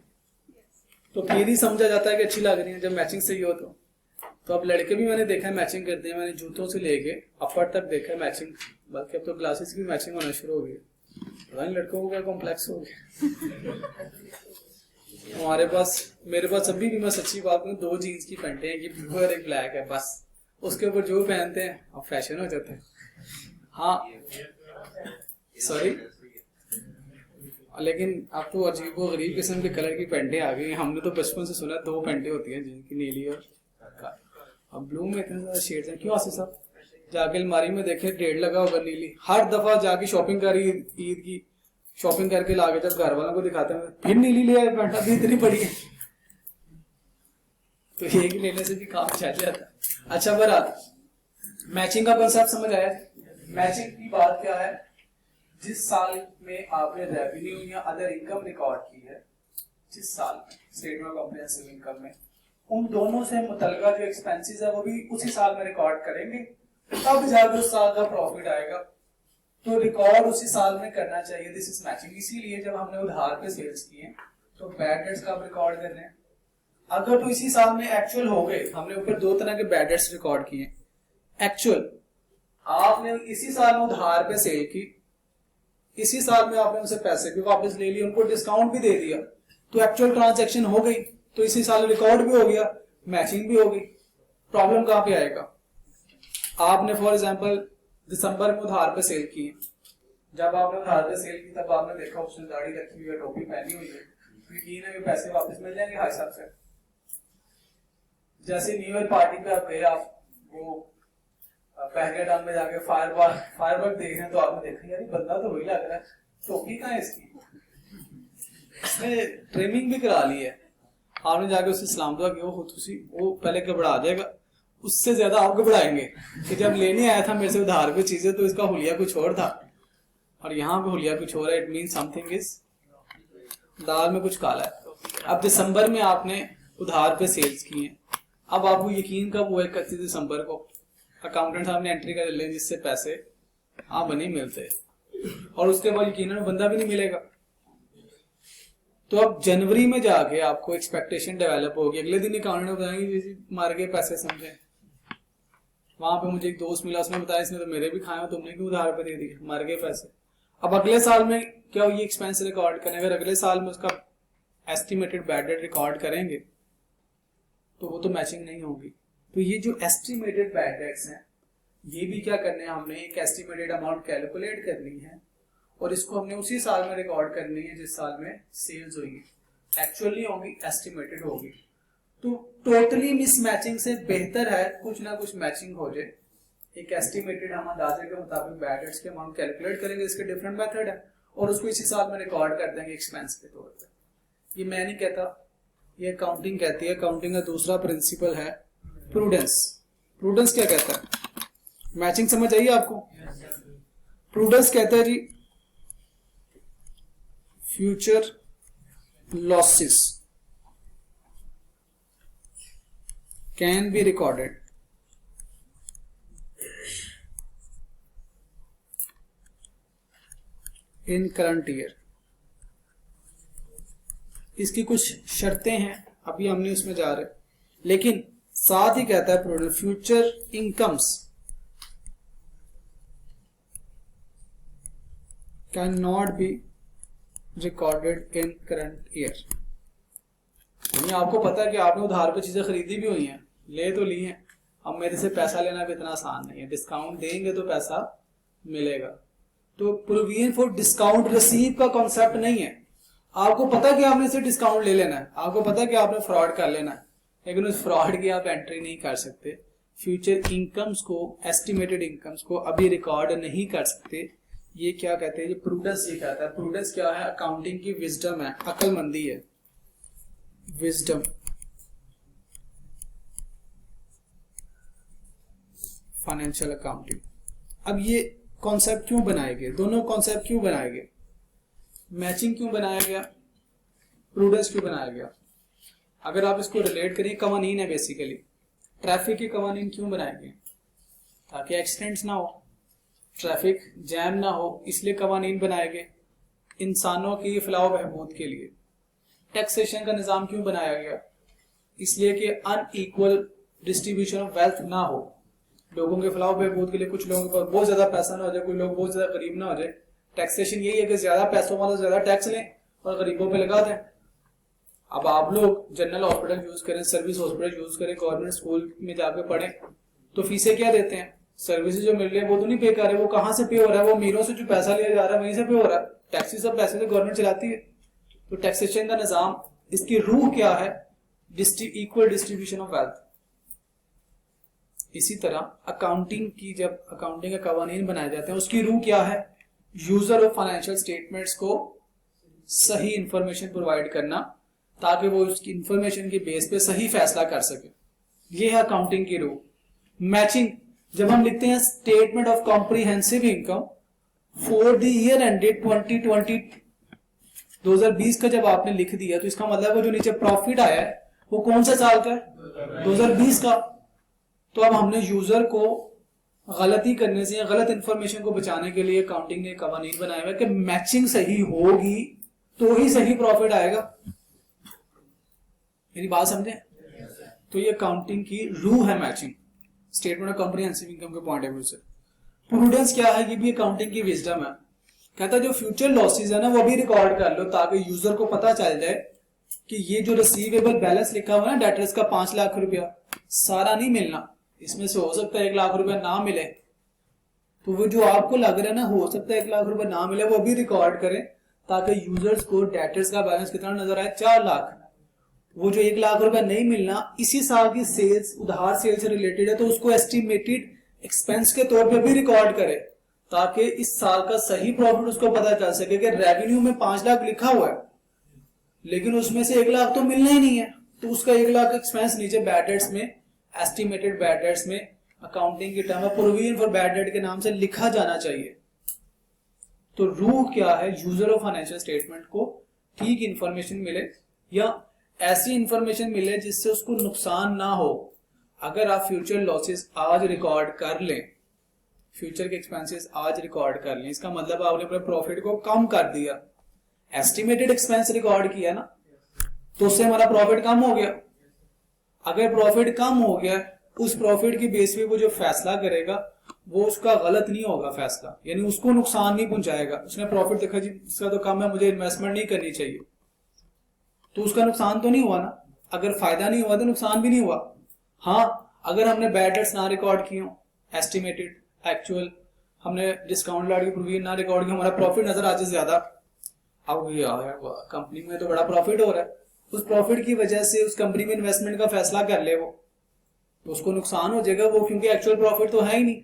तो फिर ही समझा जाता है कि अच्छी लग रही है जब मैचिंग सही हो तो अब लड़के भी मैंने देखा है मैचिंग करते हैं, मैंने जूतों से लेके अपर तक देखा है मैचिंग, बल्कि अब तो ग्लासेस की मैचिंग होना शुरू हो गई। पता नहीं लड़कों को क्या कॉम्प्लेक्स हो गया। हमारे पास, मेरे पास अभी भी, मैं सच्ची बात करूं, 2 जीन्स की पैंटें हैं, एक ब्लू और एक ब्लैक है, बस उसके ऊपर जो पहनते हैं अब फैशन हो जाता है। हाँ सॉरी, लेकिन अब तो अजीब व गरीब किस्म के कलर की पैंटें आ गई। हमने तो बचपन से सुना 2 पैंटें होती हैं जिनकी, नीली और अब ब्लू में इतने ज्यादा शेड्स हैं। क्यों आसिफ साहब, जाके अलमारी में देखे 1.5 लगा होगा नीली, हर दफा जाके शॉपिंग करी, ईद की शॉपिंग करके लाके जब घर वालों को दिखाते हैं फिर नीली ले आए, पैंट अभी इतनी बड़ी है। तो एक लेने से भी काम चल जाता है। अच्छा बहरहाल, मैचिंग का कंसेप्ट समझ आया। मैचिंग की बात क्या है, जिस साल में आपने रेवेन्यू या अदर इनकम रिकॉर्ड की है, जिस साल में स्टेटमेंट ऑफ कॉम्प्रिहेंसिव इनकम में, उन दोनों से मुतल्लिका जो एक्सपेंसेस है वो भी उसी साल में रिकॉर्ड करेंगे, तब जाकर उस साल का प्रॉफिट आएगा। तो रिकॉर्ड उसी साल में करना चाहिए। This is matching. इसीलिए जब हमने उधार पे सेल्स किए तो बैड डेट्स कब रिकॉर्ड करने हैं, अगर तो इसी साल में एक्चुअल हो गए। हमने ऊपर 2 तरह के बैड डेट्स रिकॉर्ड किए। एक्चुअल, आपने इसी साल में उधार पे सेल की, इसी साल में आपने उनसे पैसे भी वापस ले लिए, उनको डिस्काउंट भी दे दिया, तो एक्चुअल ट्रांजैक्शन हो गई, तो इसी साल रिकॉर्ड भी हो गया, मैचिंग भी हो गई। प्रॉब्लम कहां पे आएगा, आपने फॉर एग्जांपल दिसंबर में उधार पे सेल की, जब आपने उधार पे सेल की तब आपने देखा उसने दाढ़ी रखी हुई है, टोपी पहनी हुई है, यकीन है कि पैसे वापस मिल जाएंगे हाई साहब से। जैसे न्यू ईयर पार्टी पे आप गए, आप वो पहले डाउन में जाके फायरवर्क देख रहे हैं, तो आपने देखा यार बंदा तो वही लग रहा है, टोपी कहाँ है इसकी, इसने ट्रिमिंग भी करा ली है। आपने जाके उससे सलाम दुआ की, वो पहले घबरा जाएगा, उससे ज्यादा आप घबराएंगे कि जब लेने आया था मेरे से उधार पे चीजें तो इसका हुलिया कुछ और था और यहाँ पे हुलिया कुछ और है। इट मीन समथिंग इज, दाल में कुछ काला है। अब दिसंबर में आपने उधार पे सेल्स की है, अब आपको यकीन कब हुआ 31 दिसंबर को अकाउंटेंट साहब ने एंट्री कर ले जिससे पैसे आप नहीं मिलते, और उसके बाद यकीनन बंदा भी नहीं मिलेगा। तो अब जनवरी में जाके आपको एक्सपेक्टेशन डेवलप होगी, अगले दिन अकाउंटेंट ने बताएंगे मार के पैसे समझे। वहां पे मुझे एक दोस्त मिला, उसने बताया इसने तो मेरे भी खाए, तुमने क्यों उधार पे दे दिए, मर गए पैसे। अब अगले साल में क्या ये एक्सपेंस रिकॉर्ड करें, अगर अगले साल में उसका एस्टिमेटेड बैड डेट रिकॉर्ड करेंगे तो वो तो मैचिंग नहीं होगी। तो ये जो एस्टिमेटेड बैड डेट्स हैं, ये भी क्या करने हैं, हमने एक एस्टिमेटेड अमाउंट कैलकुलेट करनी है और इसको हमने उसी साल में रिकॉर्ड करनी है जिस साल में सेल्स हुई, एक्चुअली होगी, एस्टिमेटेड होगी। तो टोटली मिसमैचिंग से बेहतर है कुछ ना कुछ मैचिंग हो जाए। एक एस्टिमेटेड हम अंदाजे के मुताबिक बैड डेट्स के अमाउंट कैलकुलेट करेंगे, इसके डिफरेंट मेथड है, और उसको इसी साल में रिकॉर्ड कर देंगे एक्सपेंस के तौर पर। ये मैं नहीं कहता, ये अकाउंटिंग कहती है। अकाउंटिंग का दूसरा प्रिंसिपल है प्रूडेंस। प्रूडेंस क्या कहता है, मैचिंग समझ आइए आपको। प्रूडेंस कहता है जी future losses can be recorded in current year. इसकी कुछ शर्तें हैं, अभी हमने उसमें जा रहे, लेकिन साथ ही कहता है prudence future incomes can not be recorded in current year. आपको पता है कि आपने उधार पे चीजें खरीदी भी हुई हैं, ले तो ली हैं, अब मेरे से पैसा लेना भी इतना आसान नहीं है, डिस्काउंट देंगे तो पैसा मिलेगा। तो प्रोविजन फॉर डिस्काउंट रिसीव का कॉन्सेप्ट नहीं है। आपको पता कि आपने इसे डिस्काउंट ले लेना है, आपको पता कि आपने फ्रॉड कर लेना है, लेकिन उस फ्रॉड की आप एंट्री नहीं कर सकते। फ्यूचर इनकम्स को, एस्टिमेटेड इनकम्स को अभी रिकॉर्ड नहीं कर सकते। ये क्या कहते हैं, ये प्रूडेंस ये कहता है। प्रूडेंस क्या है, अकाउंटिंग की विजडम है, अक्लमंदी है, विजडम। Financial accounting. अब ये कॉन्सेप्ट क्यों बनाए गए, दोनों कॉन्सेप्ट क्यों बनाए गए, मैचिंग क्यों बनाया गया, प्रूडेंस क्यों बनाया गया। अगर आप इसको रिलेट करें, कवानीन है बेसिकली। ट्रैफिक के कवानीन क्यों बनाए गए, ताकि एक्सीडेंट्स ना हो, ट्रैफिक जैम ना हो, इसलिए कवानीन बनाए गए। इंसानों की फलाह व बहबूद के लिए। टैक्सेशन का निज़ाम क्यों बनाया गया? इसलिए कि अनइक्वल डिस्ट्रीब्यूशन ऑफ वेल्थ ना हो, लोगों के फलाह व बहबूद के लिए। कुछ लोगों के पास बहुत ज्यादा पैसा ना हो जाए, कोई लोग बहुत ज्यादा गरीब ना हो जाए। टैक्सेशन यही है कि ज्यादा पैसों वाला ज्यादा टैक्स लें और गरीबों पे लगा दें। अब आप लोग जनरल हॉस्पिटल यूज करें, सर्विस हॉस्पिटल यूज करें, गवर्नमेंट स्कूल में जाकर पढ़ें, तो फीसें क्या देते हैं? सर्विसेज जो मिल रही है वो तो नहीं पे कर रहे, वो कहाँ से पे हो रहा है? वो अमीरों से जो पैसा लिया जा रहा है वहीं से पे हो रहा है। टैक्सेस सब पैसे से गवर्नमेंट चलाती है। तो टैक्सेशन का निजाम, इसकी रूह क्या है? Equal distribution of wealth. इसी तरह अकाउंटिंग की, जब अकाउंटिंग के कवानीन बनाए जाते हैं, उसकी रूह क्या है? यूजर ऑफ फाइनेंशियल स्टेटमेंट्स को सही इंफॉर्मेशन प्रोवाइड करना, ताकि वो उसकी इंफॉर्मेशन के बेस पे सही फैसला कर सके। ये है अकाउंटिंग की रूह। मैचिंग, जब हम लिखते हैं statement of comprehensive income for the year ended 2020 का जब आपने लिख दिया, तो इसका मतलब वो जो नीचे प्रॉफिट आया है वो कौन सा साल का है? 2020 का। तो अब हमने यूजर को गलती करने से या गलत इंफॉर्मेशन को बचाने के लिए अकाउंटिंग ने कवानीन बनाया है कि मैचिंग सही होगी तो ही सही प्रॉफिट आएगा। मेरी बात समझे? तो ये अकाउंटिंग की रूह है, matching, statement of comprehensive income के पॉइंट ऑफ व्यू से। प्रूडेंस क्या है? ये भी अकाउंटिंग की विजडम है। कहता है जो फ्यूचर लॉसेज है ना वो भी रिकॉर्ड कर लो, ताकि यूजर को पता चल जाए कि ये जो रिसीवेबल बैलेंस लिखा हुआ है ना डेटर्स का 5 लाख रुपया, सारा नहीं मिलना, इसमें से हो सकता है 1 लाख रुपया ना मिले। तो वो जो आपको लग रहा है ना हो सकता है 1 लाख रुपया ना मिले, वो भी रिकॉर्ड करें, ताकि यूजर्स को डेटर्स का बैलेंस कितना नजर आए? 4 लाख। वो जो 1 लाख रुपया नहीं मिलना इसी साल की सेल्स, उधार सेल से रिलेटेड है, तो उसको एस्टिमेटेड एक्सपेंस के तौर पे भी रिकॉर्ड करे, ताकि इस साल का सही प्रॉफिट उसको पता चल सके कि रेवेन्यू में 5 लाख लिखा हुआ है लेकिन उसमें से 1 लाख तो मिलना ही नहीं है, तो उसका 1 लाख एक्सपेंस नीचे बैड डेट्स में, एस्टिमेटेड बैड डेट्स में, अकाउंटिंग के टर्म में प्रोविजन फॉर बैड डेट के नाम से लिखा जाना चाहिए। तो रूह क्या है? यूजर ऑफ फाइनेंशियल स्टेटमेंट को ठीक इंफॉर्मेशन मिले, या ऐसी इंफॉर्मेशन मिले जिससे उसको नुकसान ना हो। अगर आप फ्यूचर लॉसेस आज रिकॉर्ड कर लें, फ्यूचर के एक्सपेंसेस आज रिकॉर्ड कर लें, इसका मतलब आपने अपने प्रॉफिट को कम कर दिया। एस्टिमेटेड एक्सपेंस रिकॉर्ड किया ना, तो उससे हमारा प्रॉफिट कम हो गया। अगर प्रॉफिट कम हो गया, उस प्रॉफिट की बेस पे वो जो फैसला करेगा वो उसका गलत नहीं होगा फैसला, यानी उसको नुकसान नहीं पहुंचाएगा। उसने प्रॉफिट देखा जी इसका तो कम है, मुझे इन्वेस्टमेंट नहीं करनी चाहिए, तो उसका नुकसान तो नहीं हुआ ना। अगर फायदा नहीं हुआ तो नुकसान भी नहीं हुआ। हाँ, अगर हमने बैड डेट्स ना रिकॉर्ड किए हो, एस्टिमेटेड, एक्चुअल, हमने डिस्काउंट लाट की प्रोविजन ना रिकॉर्ड की, हमारा प्रॉफिट नजर आ जाए ज्यादा, अब यार कंपनी में तो बड़ा प्रॉफिट हो रहा है, उस प्रॉफिट की वजह से उस कंपनी में इन्वेस्टमेंट का फैसला कर ले वो, तो उसको नुकसान हो जाएगा वो, क्योंकि एक्चुअल प्रॉफिट तो है ही नहीं।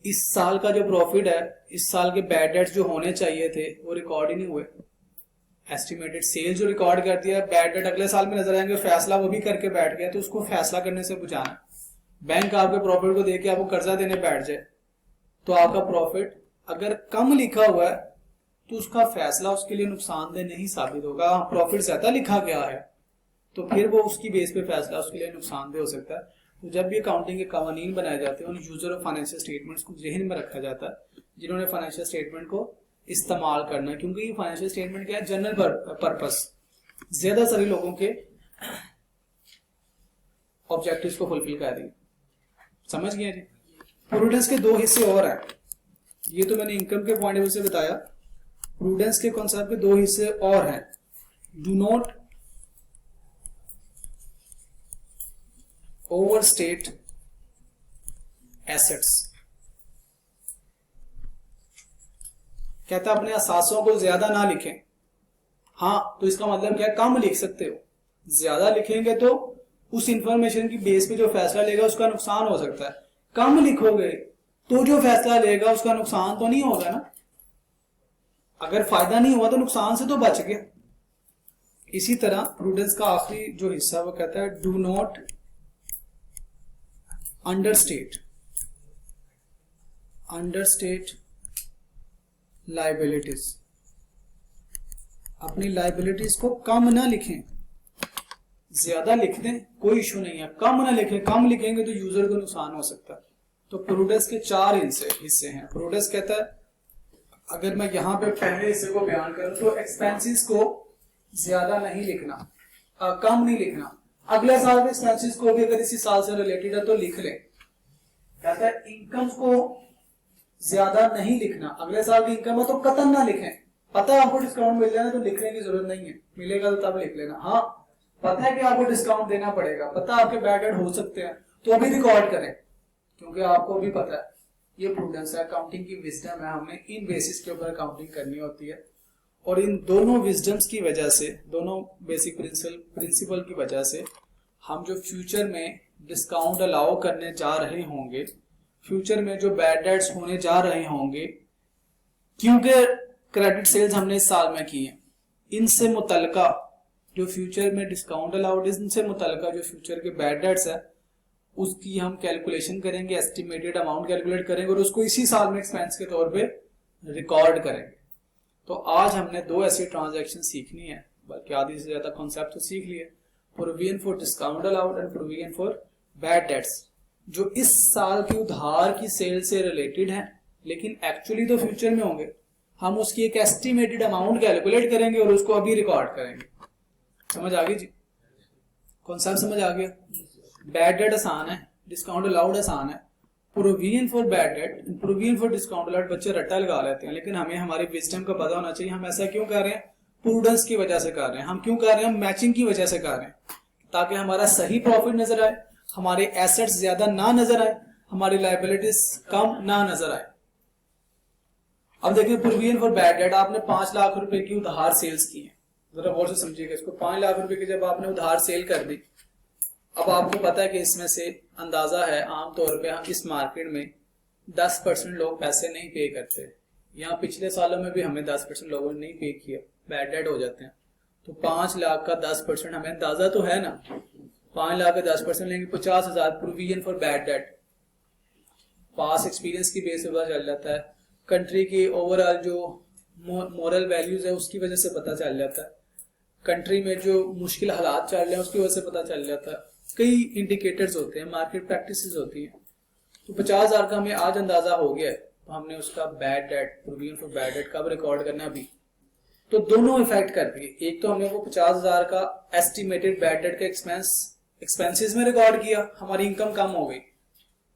इस साल का जो प्रॉफिट है, इस साल के बैड डेट्स जो होने चाहिए थे वो रिकॉर्ड ही नहीं हुए। एस्टिमेटेड सेल जो रिकॉर्ड कर दिया, बैड डेट अगले साल में नजर आएंगे, फैसला वो भी करके बैठ गया, तो उसको फैसला करने से बचाना। बैंक आपके प्रॉफिट को देके आपको कर्जा देने बैठ जाए, तो आपका प्रॉफिट अगर कम लिखा हुआ है तो उसका फैसला उसके लिए नुकसानदेह नहीं साबित होगा। प्रॉफिट ज्यादा लिखा गया है तो फिर वो उसकी बेस पे फैसला उसके लिए नुकसानदेह हो सकता है। तो जब भी अकाउंटिंग के कवानीन बनाए जाते हैं, उन यूजर ऑफ फाइनेंशियल स्टेटमेंट्स को जहन में रखा जाता है जिन्होंने फाइनेंशियल स्टेटमेंट को इस्तेमाल करना है, क्योंकि ये फाइनेंशियल स्टेटमेंट क्या है? जनरल पर्पस, ज्यादा सारे लोगों के ऑब्जेक्टिव्स को फुलफिल कर रही है। समझ गए जी? प्रूडेंस के 2 हिस्से और हैं, ये तो मैंने इनकम के पॉइंट ऑफ व्यू से बताया। प्रूडेंस के कॉन्सेप्ट के 2 हिस्से और हैं। डू नॉट ओवरस्टेट एसेट्स, कहता अपने असासों को ज्यादा ना लिखें। हाँ, तो इसका मतलब क्या? कम लिख सकते हो। ज्यादा लिखेंगे तो उस इंफॉर्मेशन की बेस पे जो फैसला लेगा उसका नुकसान हो सकता है। कम लिखोगे तो जो फैसला लेगा उसका नुकसान तो नहीं होगा ना। अगर फायदा नहीं हुआ तो नुकसान से तो बच गया। इसी तरह प्रूडेंस का आखिरी जो हिस्सा वो कहता है डू नॉट अंडरस्टेट लाइबिलिटीज, अपनी लाइबिलिटीज को कम ना लिखें। ज्यादा लिख दें कोई इशू नहीं है, कम ना लिखें। कम लिखेंगे तो यूजर को नुकसान हो सकता है। तो प्रूडेंस के 4 हिस्से हैं। प्रूडेंस कहता है अगर मैं यहाँ पे पहले हिस्से को बयान करूं तो एक्सपेंसेस को ज्यादा नहीं लिखना, कम नहीं लिखना। अगले साल के एक्सपेंसेस को भी अगर इसी साल से रिलेटेड है तो लिख लें। कहता है इनकम्स को ज्यादा नहीं लिखना, अगले साल की इनकम है तो कतन ना लिखें। पता है आपको डिस्काउंट मिल जाना तो लिखने की जरूरत नहीं है, मिलेगा तो तब लिख लेना। हाँ पता है कि आपको डिस्काउंट देना पड़ेगा, पता है आपके बैड डेट हो सकते हैं, तो अभी रिकॉर्ड करें, क्योंकि आपको भी पता है ये प्रूडेंस है, अकाउंटिंग की विजडम है, हमने इन बेसिस के ऊपर अकाउंटिंग करनी होती है। और इन दोनों विजडम्स की वजह से, दोनों बेसिक प्रिंसिपल की वजह से हम जो फ्यूचर में डिस्काउंट अलाउ करने जा रहे होंगे, फ्यूचर में जो बैड डेट्स होने जा रहे होंगे, क्योंकि क्रेडिट सेल्स हमने इस साल में की है, इनसे मुतलका जो फ्यूचर में डिस्काउंट अलाउड, इनसे मुतलका जो फ्यूचर के बैड डेट्स है उसकी हम कैलकुलेशन करेंगे, एस्टिमेटेड अमाउंट कैलकुलेट करेंगे और उसको इसी साल में एक्सपेंस के तौर पे रिकॉर्ड करेंगे। तो आज हमने दो ऐसी ट्रांजैक्शन सीखनी है, बल्कि आधी से ज्यादा कॉन्सेप्ट तो सीख लिए, provision for discount allowed and provision for bad dates, जो इस साल की उधार की सेल से रिलेटेड है लेकिन एक्चुअली तो फ्यूचर में होंगे। हम उसकी एक एस्टिमेटेड अमाउंट कैलकुलेट करेंगे और उसको अभी रिकॉर्ड करेंगे। समझ आ गई जी? कॉन्सेप्ट समझ आ गया? बैड डेट आसान है, डिस्काउंट अलाउड आसान है। Provision for bad debt, provision for discount allowed बच्चे रट्टा लगा लेते हैं, लेकिन हमें हमारे विजडम का पता होना चाहिए हम ऐसा क्यों कर रहे हैं। प्रूडेंस की वजह से कर रहे हैं, हम क्यों कर रहे हैं, हम मैचिंग की वजह से कर रहे हैं, ताकि हमारा सही प्रॉफिट नजर आए, हमारे एसेट्स ज्यादा ना नजर आए, हमारी लायबिलिटीज कम ना नजर आए। अब देखिए प्रोविजन फॉर बैड डेट, आपने 5 लाख रुपए की उधार सेल्स की है, जरा गौर से समझिएगा इसको। 5 लाख रुपए की जब आपने उधार सेल कर दी, अब आपको पता है कि इसमें से अंदाजा है आमतौर पे हम इस मार्केट में 10% लोग पैसे नहीं पे करते। यहाँ पिछले सालों में भी हमें 10% लोगों ने नहीं पे किया, बैड डेट हो जाते हैं। तो 5 लाख का 10% हमें अंदाजा तो है ना, 5 लाख का 10% लेंगे 50,000 provision for bad debt. Pass experience की बेस पे पता चल जाता है, कंट्री की ओवरऑल जो मॉरल वैल्यूज है उसकी वजह से पता चल जाता है, कंट्री में जो मुश्किल हालात चल रहे हैं उसकी वजह से पता चल जाता है, कई इंडिकेटर्स होते हैं, मार्केट प्रैक्टिसेस होती हैं। तो 50,000 का हमें आज अंदाजा हो गया है, तो हमने उसका bad debt, provision for bad debt कब रिकॉर्ड करना है अभी। तो दोनों इफेक्ट कर दिए, एक तो हमने वो 50,000 का एस्टिमेटेड बैड डेट का एक्सपेंसेस में रिकॉर्ड किया, हमारी इनकम कम हो गई,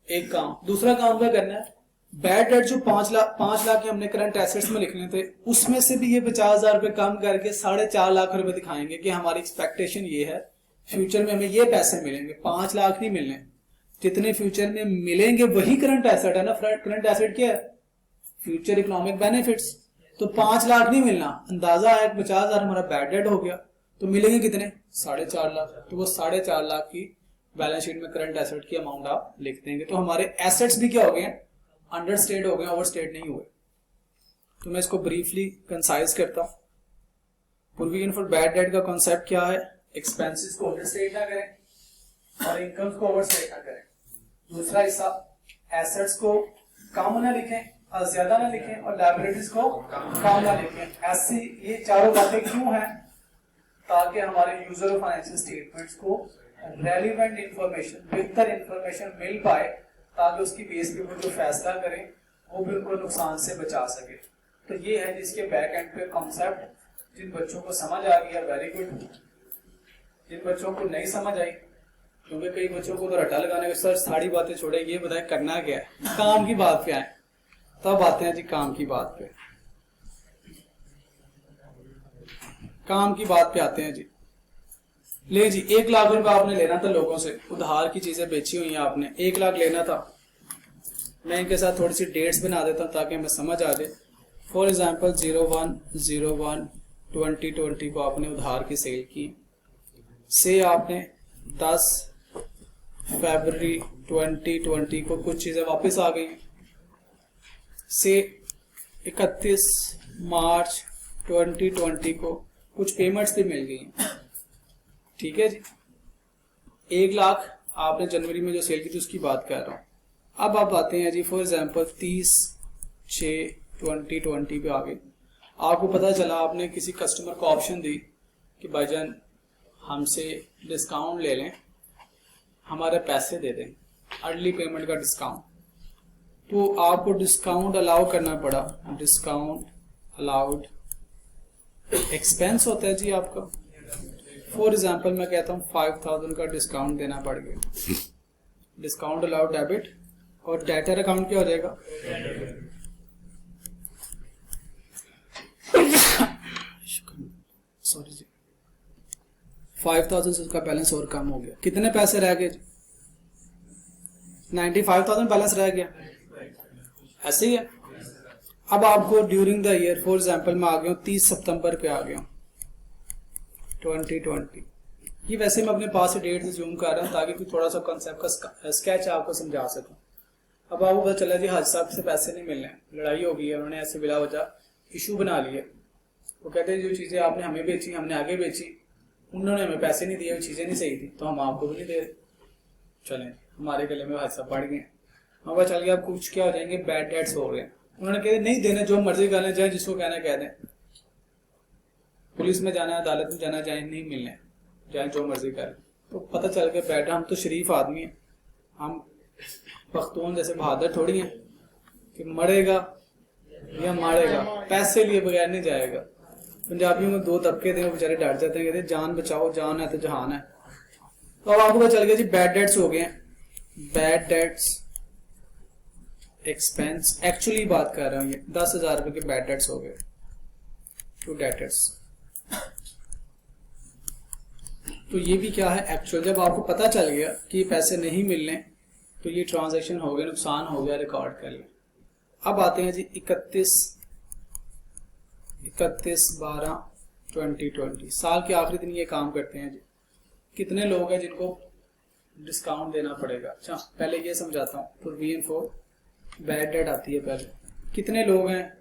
एक काम। दूसरा काम क्या करना है, बैड डेट जो 5 लाख के हमने करंट एसेट्स में लिखने थे, उसमें से भी ये 50,000 रुपए कम करके 4.5 लाख रुपए दिखाएंगे कि हमारी एक्सपेक्टेशन ये है फ्यूचर में हमें ये पैसे मिलेंगे। 5 लाख नहीं मिलने, जितने फ्यूचर में मिलेंगे वही करंट एसेट है ना। करंट एसेट क्या है, फ्यूचर इकोनॉमिक बेनिफिट्स। तो 5 लाख नहीं मिलना, अंदाजा है 50,000 हमारा बैड डेट हो गया, तो मिलेंगे कितने, 4.5 लाख। तो वो 4.5 लाख की बैलेंस शीट में करंट एसेट की अमाउंट आप लिख देंगे। तो हमारे एसेट्स भी क्या हो गए, अंडरस्टेट हो गए, ओवरस्टेट नहीं हुए। तो मैं इसको ब्रीफली कंसाइज करता हूं। प्रोविजन फॉर बैड डेट का कॉन्सेप्ट क्या है, एक्सपेंसेस को अंडरस्टेट ना करें और इनकम्स को ओवरस्टेट ना करें। दूसरा हिस्सा, एसेट्स को कम ना लिखें और ज्यादा ना लिखें और लायबिलिटीज को कम ना लिखें। ऐसी ये चारों बातें क्यों हैं, ताकि हमारे यूजर ऑफ फाइनेंशियल स्टेटमेंट्स को रेलिवेंट इंफॉर्मेशन, बेहतर इंफॉर्मेशन मिल पाए, ताकि उसकी बेस के ऊपर जो फैसला करें वो भी उनको नुकसान से बचा सके। तो ये है जिसके बैक एंड पे कॉन्सेप्ट। जिन बच्चों को समझ आ गया वेरी गुड, जिन बच्चों को नहीं समझ आई, क्योंकि कई बच्चों को तो रट्टा लगाने के सर सारी बातें छोड़े, ये बताए करना क्या है, काम की बात पे आए। तब आते हैं जी काम की बात पे, काम की बात पे आते हैं जी। ले जी 1 लाख रुपए आपने लेना था लोगों से, उधार की चीजें बेची हुई हैं आपने, 1 लाख लेना था। मैं इनके साथ थोड़ी सी डेट्स बना देता हूं ताकि हमें समझ आ जाए। फॉर एग्जाम्पल 01/01/2020 को आपने उधार की सेल की, से आपने 10 फरवरी 2020 को कुछ चीजें वापस आ गई, से 31 मार्च 2020 को कुछ पेमेंट्स भी मिल गई। ठीक है जी, 1 लाख आपने जनवरी में जो सेल की थी उसकी बात कर रहा हूं। अब आप आते हैं जी फॉर एग्जाम्पल 30/6/2020 पे आ गए। आपको पता चला आपने किसी कस्टमर को ऑप्शन दी कि भाईजान हमसे डिस्काउंट ले लें, हमारे पैसे दे दें, अर्ली पेमेंट का डिस्काउंट। तो आपको डिस्काउंट अलाउ करना पड़ा, डिस्काउंट अलाउड एक्सपेंस होता है जी आपका। फॉर एग्जांपल मैं कहता हूँ 5000 का डिस्काउंट देना पड़ गया, डिस्काउंट अलाउड डेबिट, और डेटर अकाउंट क्या हो जाएगा, सॉरी जी 5000 से उसका बैलेंस और कम हो गया, कितने पैसे रह गए, 95,000 बैलेंस रह गया, ऐसे ही है। अब आपको during the year, for example मैं आ गया हूँ 30 सितंबर पे आ गया हूँ 2020, ये वैसे मैं अपने पास से डेट से जूम कर रहा हूँ ताकि कोई थोड़ा सा कॉन्सेप्ट का स्केच आपको समझा सकूं। अब आपको पता चला जी हाजी साहब से पैसे नहीं मिल रहे हैं, लड़ाई हो गई है, उन्होंने ऐसे बिला वजह इशू बना लिया, वो कहते हैं जो चीज़ें आपने हमें बेची हमने आगे बेची, उन्होंने हमें पैसे नहीं दिए, वो चीज़ें नहीं सही थी तो हम आपको भी नहीं दे रहे, चलें हमारे गले में हादसा पड़ गए, हमारा चल गया, कुछ क्या हो जाएंगे, बैड डेट्स हो रहे हैं, उन्होंने कहते नहीं देने, जो मर्जी कर लें, चाहे जिसको कहना कह दें, पुलिस में जाना है, अदालत में जाना, चाहे नहीं मिलने, चाहे जो मर्जी कर, तो पता चल के बैठा, हम तो शरीफ आदमी हैं, हम पख्तून जैसे बहादुर थोड़ी हैं कि मरेगा या मारेगा, पैसे लिए बगैर नहीं जाएगा। पंजाबियों में दो तबके थे, वो बेचारे डर जाते हैं, कहते जान बचाओ, जान है तो जहान है। तो अब आपको पता चल गया जी बैड डेट्स हो गए हैं, बैड डेट्स एक्सपेंस, एक्चुअली बात कर रहा हूँ, ये 10,000 रुपए के बैड डेट्स हो गए टू डेटर्स। तो ये भी क्या है, एक्चुअल, जब आपको पता चल गया कि ये पैसे नहीं मिलने तो ये ट्रांजैक्शन हो गया, नुकसान हो गया, रिकॉर्ड कर लिया। अब आते हैं जी 31/12/2020, साल के आखिरी दिन ये काम करते हैं जी। कितने लोग हैं जिनको डिस्काउंट देना पड़ेगा? अच्छा पहले ये समझाता हूँ, प्रोविजन फॉर बैड डेट आती है पहले। कितने लोग हैं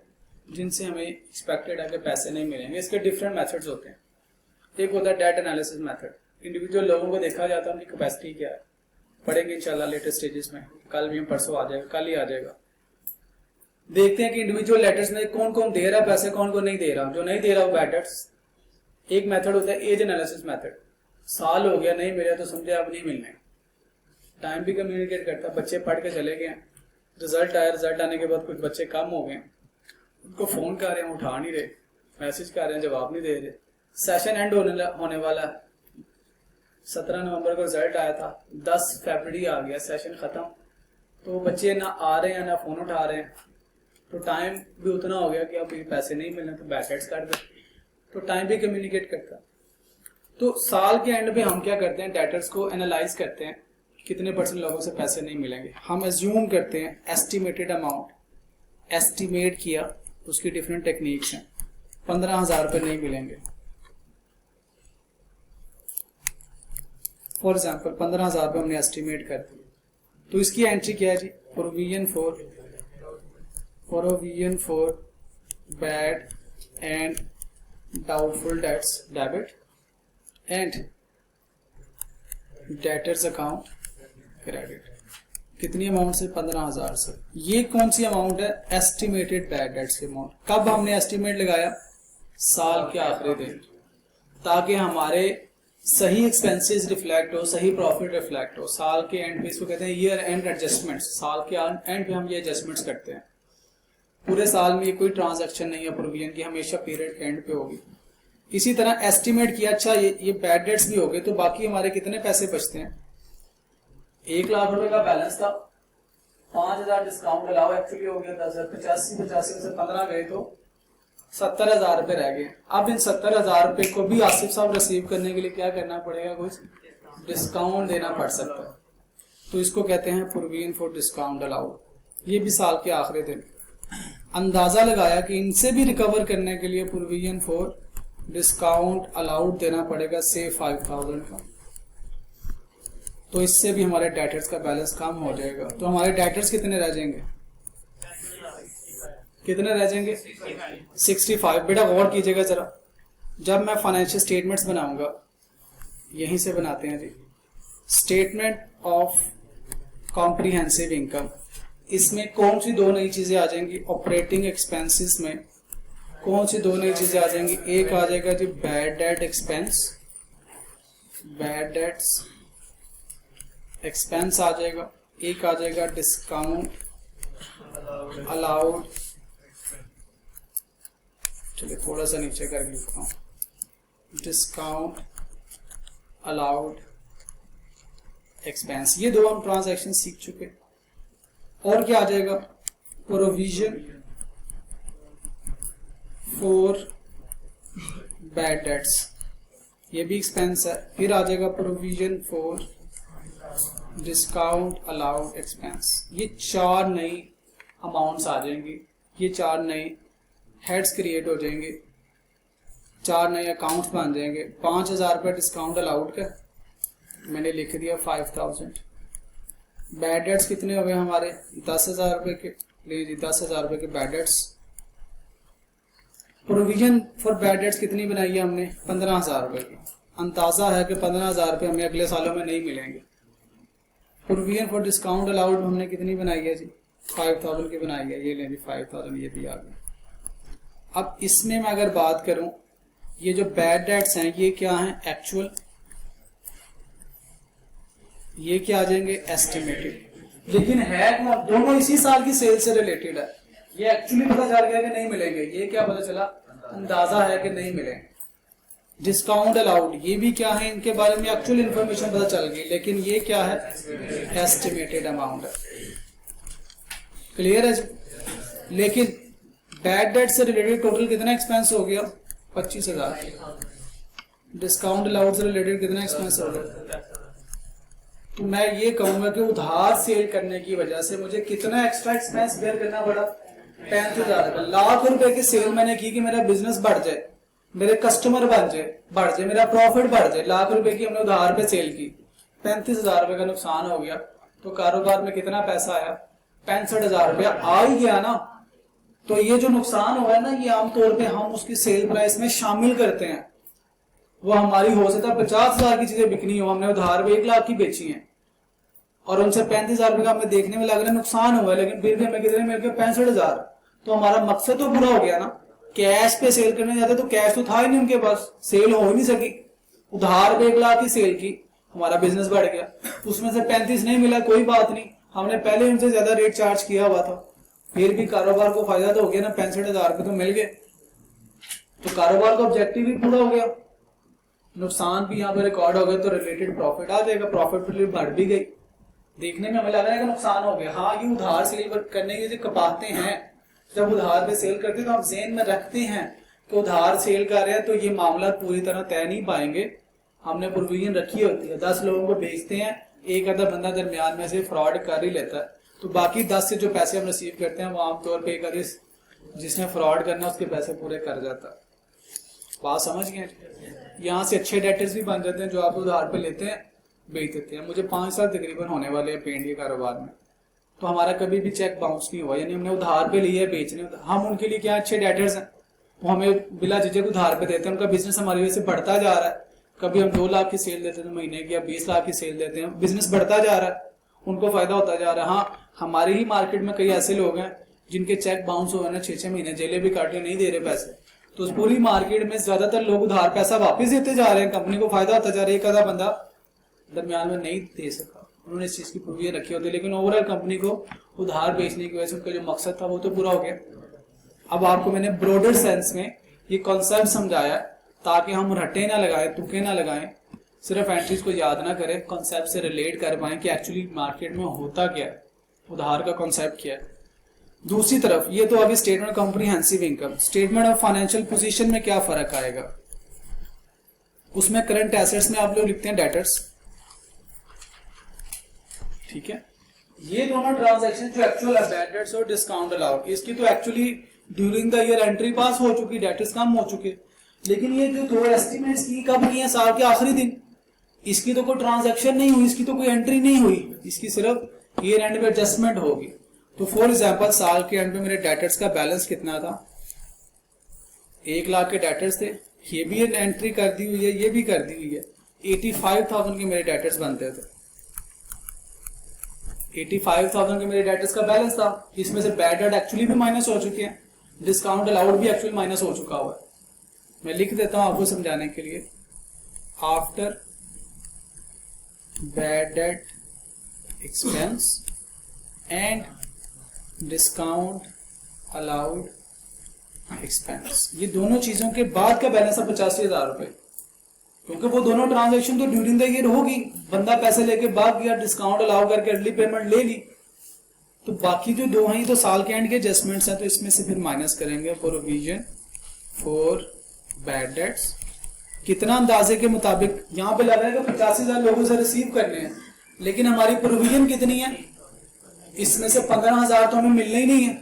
जिनसे हमें एक्सपेक्टेड है कि पैसे नहीं मिलेंगे? इसके डिफरेंट मेथड्स होते हैं। एक होता है डेट एनालिसिस मेथड, इंडिविजुअल लोगों को देखा जाता है उनकी कैपेसिटी क्या है, पढ़ेंगे इंशाल्लाह लेटेस्ट स्टेजेस में, कल भी हम परसों आ जाएगा, कल ही आ जाएगा। देखते हैं कि इंडिविजुअल लेटर्स में कौन कौन दे रहा है पैसे, कौन कौन नहीं दे रहा, जो नहीं दे रहा वो बैड डेट्स। एक मेथड होता है एज एनालिसिस मेथड, साल हो गया नहीं मिला तो समझे अब नहीं मिलने, टाइम भी कम्युनिकेट करता है, बच्चे पढ़ के चले गए, रिजल्ट आया, रिजल्ट आने के बाद कुछ बच्चे कम हो गए, उनको फोन कर रहे हैं उठा नहीं रहे, मैसेज कर रहे हैं जवाब नहीं दे रहे, सेशन एंड होने वाला है, 17 नवंबर को रिजल्ट आया था, 10 फरवरी आ गया, सेशन खत्म, तो बच्चे ना आ रहे हैं ना फोन उठा रहे हैं, तो टाइम भी उतना हो गया कि अब ये पैसे नहीं मिलने तो बैकेट्स कर दे, तो टाइम भी कम्युनिकेट करता। तो साल के एंड पे हम क्या करते हैं, डेटर्स को एनालाइज करते हैं, कितने % लोगों से पैसे नहीं मिलेंगे। हम एज्यूम करते हैं एस्टिमेटेड अमाउंट, एस्टिमेट किया, उसकी डिफरेंट टेक्निक्स हैं। 15,000 रुपये नहीं मिलेंगे, फॉर एग्जाम्पल 15,000 रुपये हमने एस्टिमेट कर दिया, तो इसकी एंट्री क्या है जी, provision for bad and doubtful debts debit and debtors account credit. कितनी अमाउंट से? 15,000 से। ये कौन सी अमाउंट है? एस्टिमेटेड बैड डेट्स की अमाउंट। कब हमने एस्टिमेट लगाया? साल के आखिरी दिन, ताकि हमारे सही एक्सपेंसेस रिफ्लेक्ट हो, सही प्रॉफिट रिफ्लेक्ट हो। साल के एंड पे इसको कहते हैं ईयर एंड एडजस्टमेंट्स, साल के एंड पे हम ये एडजस्टमेंट्स करते हैं। पूरे साल में ये कोई ट्रांजैक्शन नहीं है प्रोविजन की, हमेशा पीरियड के एंड पे होगी। इसी तरह एस्टिमेट किया, अच्छा ये बैड डेट्स भी हो गए, तो बाकी हमारे कितने पैसे बचते हैं? 1 लाख रुपए का बैलेंस था, 5,000 डिस्काउंट अलाउ एक्चुअली हो गया 10,000, 85 में से 15 गए तो 70,000 रुपए रह गए। अब इन 70,000 रुपए को भी आसिफ साहब रिसीव करने के लिए क्या करना पड़ेगा? कुछ डिस्काउंट देना पड़ सकता है, तो इसको कहते हैं प्रोविजन फॉर डिस्काउंट अलाउड। ये भी साल के आखिरी दिन अंदाजा लगाया कि इनसे भी रिकवर करने के लिए प्रोविजन फॉर डिस्काउंट अलाउड देना पड़ेगा से 5,000 का, तो इससे भी हमारे डेटर्स का बैलेंस कम हो जाएगा। तो हमारे डेटर्स कितने रह जाएंगे? कितने रह जाएंगे? 65। बेटा गौर कीजिएगा जरा, जब मैं फाइनेंशियल स्टेटमेंट्स बनाऊंगा, यहीं से बनाते हैं जी, स्टेटमेंट ऑफ कॉम्प्रिहेंसिव इनकम, इसमें कौन सी दो नई चीजें आ जाएंगी? ऑपरेटिंग एक्सपेंसेस में कौन सी दो नई चीजें आ जाएंगी? एक आ जाएगा जी bad debt expense, bad debts expense आ जाएगा, एक आ जाएगा डिस्काउंट अलाउड, चलिए थोड़ा सा नीचे करके लिखता हूँ, डिस्काउंट अलाउड एक्सपेंस। ये दो हम ट्रांजैक्शन सीख चुके। और क्या आ जाएगा, प्रोविजन फॉर बैड डेट्स, ये भी एक्सपेंस है। फिर आ जाएगा provision for discount allowed expense. ये चार नई अमाउंट्स आ जाएंगी, ये चार नए हेड्स क्रिएट हो जाएंगे, चार नए अकाउंट्स बन जाएंगे। 5,000 रुपये डिस्काउंट अलाउड का मैंने लिख दिया 5,000। बैड डेट्स कितने हो गए हमारे, 10,000 रुपये के, ले जी 10,000 रुपये के bad debts. Provision for bad dates कितनी बनाई है हमने, 15,000 रुपये की। अंदाजा है कि 15,000 रुपये हमें अगले सालों में नहीं मिलेंगे। प्रोविजन फॉर डिस्काउंट अलाउड हमने कितनी बनाई है जी, 5,000 की बनाई है। ये ले जी 5,000, ये भी आ गया। अब इसमें मैं अगर बात करूं, ये जो बैड डेट्स हैं ये क्या हैं, एक्चुअल, ये क्या आ जाएंगे, एस्टिमेटेड। लेकिन है दोनों इसी साल की सेल से रिलेटेड है। ये एक्चुअली पता चल गया कि नहीं मिलेंगे, ये क्या पता चला, अंदाजा है कि नहीं मिलेंगे। डिस्काउंट अलाउड, ये भी क्या है, इनके बारे में एक्चुअल इन्फॉर्मेशन पता चल गई, लेकिन ये क्या है, एस्टिमेटेड अमाउंट है। क्लियर है। लेकिन बैड डेट से रिलेटेड टोटल कितना एक्सपेंस हो गया, 25,000। डिस्काउंट अलाउड से रिलेटेड कितना एक्सपेंस हो गया, तो मैं ये कहूंगा कि उधार सेल करने की वजह से मुझे कितना एक्स्ट्रा एक्सपेंस बेयर करना पड़ा, 35,000 का। लाख रुपए की सेल मैंने की कि मेरा बिजनेस बढ़ जाए, मेरे कस्टमर बढ़ जाए, मेरा प्रॉफिट बढ़ जाए। लाख रुपए की हमने उधार पे सेल की, 35,000 रुपए का नुकसान हो गया, तो कारोबार में कितना पैसा आया, 65,000 रुपया आ ही गया ना। तो ये जो नुकसान हुआ है ना, ये आमतौर पे हम उसकी सेल प्राइस में शामिल करते हैं। वो हमारी हो सकता है 50,000 की चीजें बिकनी हो, हमने उधार पे 1 लाख की बेची है और उनसे 35,000 रुपए का हमें देखने में लग रहा है नुकसान हुआ है, लेकिन फिर भी हमें कितने मिल गए, 65,000। तो हमारा मकसद तो पूरा हो गया ना। कैश पे सेल करने जाते तो कैश तो था ही नहीं उनके पास, सेल हो ही नहीं सकी। उधार पे 1 लाख की सेल की, हमारा बिजनेस बढ़ गया, उसमें से 35 नहीं मिला, कोई बात नहीं, हमने पहले उनसे ज्यादा रेट चार्ज किया हुआ था, फिर भी कारोबार को फायदा तो हो गया ना, 65,000 रुपए तो मिल गए। तो कारोबार का ऑब्जेक्टिव भी पूरा हो गया, नुकसान भी यहाँ पे रिकॉर्ड हो गया, तो रिलेटेड प्रॉफिट आ जाएगा, प्रॉफिट बढ़ भी गई। देखने में हमें लग रहा है कि नुकसान हो गया। हाँ, ये उधार सेल करने के जो कपाते हैं, जब उधार पे सेल करते हैं तो हम ज़हन में रखते हैं कि उधार सेल कर रहे हैं तो ये मामला पूरी तरह तय नहीं पाएंगे, हमने प्रोविजन रखी होती है। 10 लोगों को भेजते हैं, एक आधा बंदा दरमियान में से फ्रॉड कर ही लेता है, तो बाकी 10 से जो पैसे हम रिसीव करते हैं वो आमतौर पर एक आधे जिसने फ्रॉड करना उसके पैसे पूरे कर जाता है। बात समझ गए। यहाँ से अच्छे डेटर्स भी बन जाते हैं जो आप उधार पे लेते हैं, बेच देते हैं। मुझे 5 साल तकरीबन होने वाले हैं पेंट के कारोबार में, तो हमारा कभी भी चेक बाउंस नहीं हुआ, यानी हमने उधार पे लिए बेचने। हम उनके लिए क्या अच्छे डेटर्स हैं, वो हमें बिला झिझक उधार पे देते हैं, उनका बिजनेस हमारी वजह से बढ़ता जा रहा है। कभी हम 2 लाख की सेल देते हैं महीने की, या 20 लाख की सेल देते हैं, बिजनेस बढ़ता जा रहा है, उनको फायदा होता जा रहा है। हाँ, हमारी ही मार्केट में कई ऐसे लोग हैं जिनके चेक बाउंस हुए ना, 6-6 महीने जेलें भी काटे, नहीं दे रहे पैसे। तो उस पूरी मार्केट में ज्यादातर लोग उधार पैसा वापस देते जा रहे हैं, कंपनी को फायदा होता जा रहा है। एक आधा बंदा दरमियान में नहीं दे सका, उन्होंने इस चीज की प्रोविजन रखी होती है, लेकिन ओवरऑल कंपनी को उधार बेचने की वजह से उनका जो मकसद था वो तो पूरा हो गया। अब आपको मैंने ब्रॉडर सेंस में ये कॉन्सेप्ट समझाया ताकि हम रट्टे ना लगाएं, तुक्के ना लगाएं, सिर्फ एंट्रीज को याद ना करें, कॉन्सेप्ट से रिलेट कर पाएं कि एक्चुअली मार्केट में होता क्या है, उधार का कॉन्सेप्ट क्या है। दूसरी तरफ ये तो अभी statement comprehensive income, statement of financial position में क्या फर्क आएगा, उसमें करंट एसेट्स में आप लोग लिखते हैं डेटर्स, ठीक है। ये दोनों ट्रांजैक्शन जो एक्चुअल है, बैड डेट्स और डिस्काउंट अलाउड, इसकी तो actually during the year entry पास हो चुकी, डेटर्स कम हो चुके, लेकिन ये जो 2 एस्टिमेट्स की कब नहीं है, साल के आखिरी दिन, इसकी तो कोई ट्रांजैक्शन नहीं हुई, इसकी तो कोई एंट्री नहीं हुई, इसकी सिर्फ ईयर एंड में एडजस्टमेंट होगी। तो फॉर एग्जाम्पल साल के एंड में मेरे डेटर्स का बैलेंस कितना था, 1 लाख के डेटर्स थे, ये भी एंट्री कर दी हुई है, ये भी कर दी हुई है। 85,000 के मेरे डेटर्स बनते थे, 85,000 के मेरे डेटर्स का बैलेंस था, इसमें से बैड डेट एक्चुअली भी माइनस हो चुके हैं, डिस्काउंट अलाउड भी एक्चुअली माइनस हो चुका हुआ है। मैं लिख देता हूं आपको समझाने के लिए, after bad debt expense and discount allowed expense, ये दोनों चीजों के बाद का बैलेंस है 85,000 रुपए, क्योंकि वो दोनों ट्रांजैक्शन तो ड्यूरिंग द ईयर होगी, बंदा पैसे लेके भाग गया, डिस्काउंट अलाउ करके अर्ली पेमेंट ले ली, तो बाकी जो दो हैं तो साल के एंड के एडजस्टमेंट्स हैं, तो इसमें से फिर माइनस करेंगे प्रोविजन फॉर बैड डेट्स। कितना अंदाजे के मुताबिक, यहाँ पे लग रहा है कि 85,000 लोगों से रिसीव करने हैं, लेकिन हमारी प्रोविजन कितनी है, इसमें से 15,000 तो हमें मिलने ही नहीं है।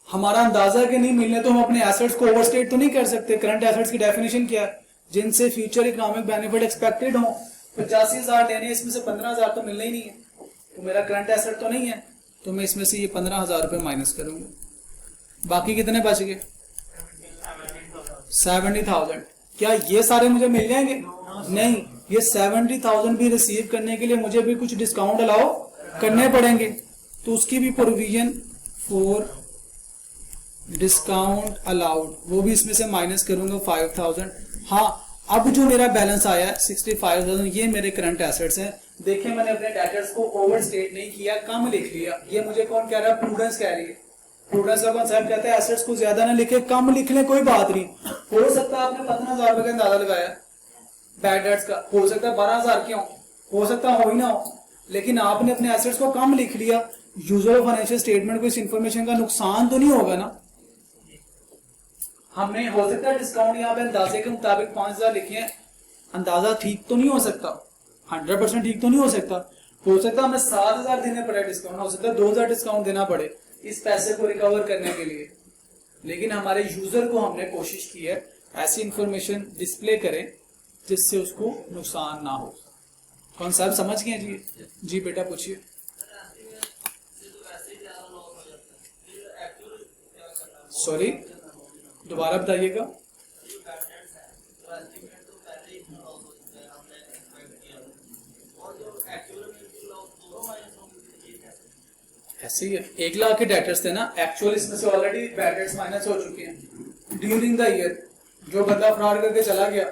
हमारा अंदाजा के नहीं मिलने तो हम अपने एसेट्स को ओवरस्टेट तो नहीं कर सकते। करंट एसेट्स की डेफिनेशन क्या है, जिनसे फ्यूचर इकोनॉमिक बेनिफिट एक्सपेक्टेड हो। 85,000 लेने, इसमें से 15,000 तो मिलना ही नहीं है, तो मेरा करंट एसेट तो नहीं है, तो मैं इसमें से ये 15,000 रुपये माइनस करूंगा। बाकी कितने बच गए, 70,000। क्या ये सारे मुझे मिल जाएंगे? नहीं, ये 70,000 भी रिसीव करने के लिए मुझे भी कुछ डिस्काउंट अलाउ करने पड़ेंगे, तो उसकी भी प्रोविजन फॉर डिस्काउंट अलाउड वो भी इसमें से माइनस करूंगा 5,000। हाँ, अब जो मेरा बैलेंस आया है 65,000, ये मेरे करंट एसेट्स हैं। देखिए मैंने अपने डेटर्स को ओवरस्टेट नहीं किया, कम लिख लिया। ये मुझे कौन कह रहा है, प्रूडेंस कह रही है। प्रूडेंस का कॉन्सेप्ट कहता है एसेट्स को ज्यादा ना लिखे, कम लिख ले, कोई बात नहीं। हो सकता है आपने 15,000 रुपए का अंदाजा लगाया बैड डेट्स का, हो सकता है 12,000 क्यों, हो सकता हो ही ना हो, लेकिन आपने अपने एसेट्स को कम लिख लिया। यूजर ऑफ फाइनेंशियल स्टेटमेंट को इस इंफॉर्मेशन का नुकसान तो नहीं होगा ना। हमने हो सकता है डिस्काउंट यहाँ पे अंदाजे के मुताबिक 5,000 लिखे हैं, अंदाजा ठीक तो नहीं हो सकता, 100% ठीक तो नहीं हो सकता। हो सकता है हमें 7,000 देने पड़े डिस्काउंट, हो सकता है 2,000 डिस्काउंट देना पड़े इस पैसे को रिकवर करने के लिए, लेकिन हमारे यूजर को हमने कोशिश की है ऐसी इंफॉर्मेशन डिस्प्ले करें जिससे उसको नुकसान ना हो। कौन साहब समझ गए जी? जी बेटा पूछिए। सॉरी दोबारा बताइएगा। ऐसे ही 1 लाख के डेटर्स थे ना, एक्चुअल इसमें से ऑलरेडी बैड डेट्स माइनस हो चुके हैं ड्यूरिंग द ईयर। जो बंदा फ्रॉड करके चला गया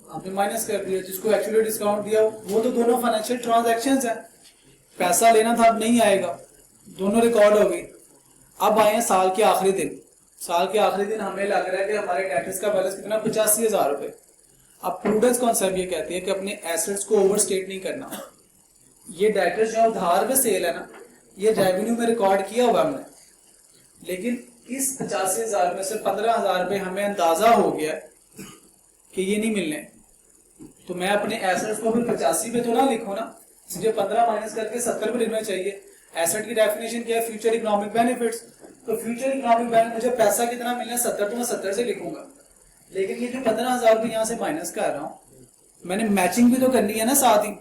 आपने माइनस कर दिया, जिसको एक्चुअली डिस्काउंट दिया वो तो दोनों फाइनेंशियल ट्रांजैक्शंस हैं, पैसा लेना था अब नहीं आएगा, दोनों रिकॉर्ड हो गई। अब आए हैं साल के आखिरी दिन। साल के आखिरी दिन हमें लग रहा है कि हमारे डेटर्स का बैलेंस कितना, 85,000 रुपए। अब प्रूडेंस कॉन्सेप्ट ये कहती है कि अपने एसेट्स को ओवरस्टेट नहीं करना। ये डेटर्स जो उधार पे सेल है ना, ये रेवेन्यू में रिकॉर्ड किया हुआ हमने, लेकिन इस 85,000 में से 15,000 रुपए हमें अंदाजा हो गया कि ये नहीं मिलने, तो मैं अपने एसेट्स को भी 85 पे तो ना लिखूं ना, मुझे 15 माइनस करके 70 पे लिखना चाहिए। एसेट की डेफिनेशन क्या है, फ्यूचर इकोनॉमिक बेनिफिट्स। तो फ्यूचर इकोनॉमिक बेनिफिट मुझे पैसा कितना मिलना है 70, तो मैं 70 से लिखूंगा। लेकिन ये जो 15,000 रुपए यहाँ से माइनस कर रहा हूँ, मैंने मैचिंग भी तो करनी है ना साथ ही।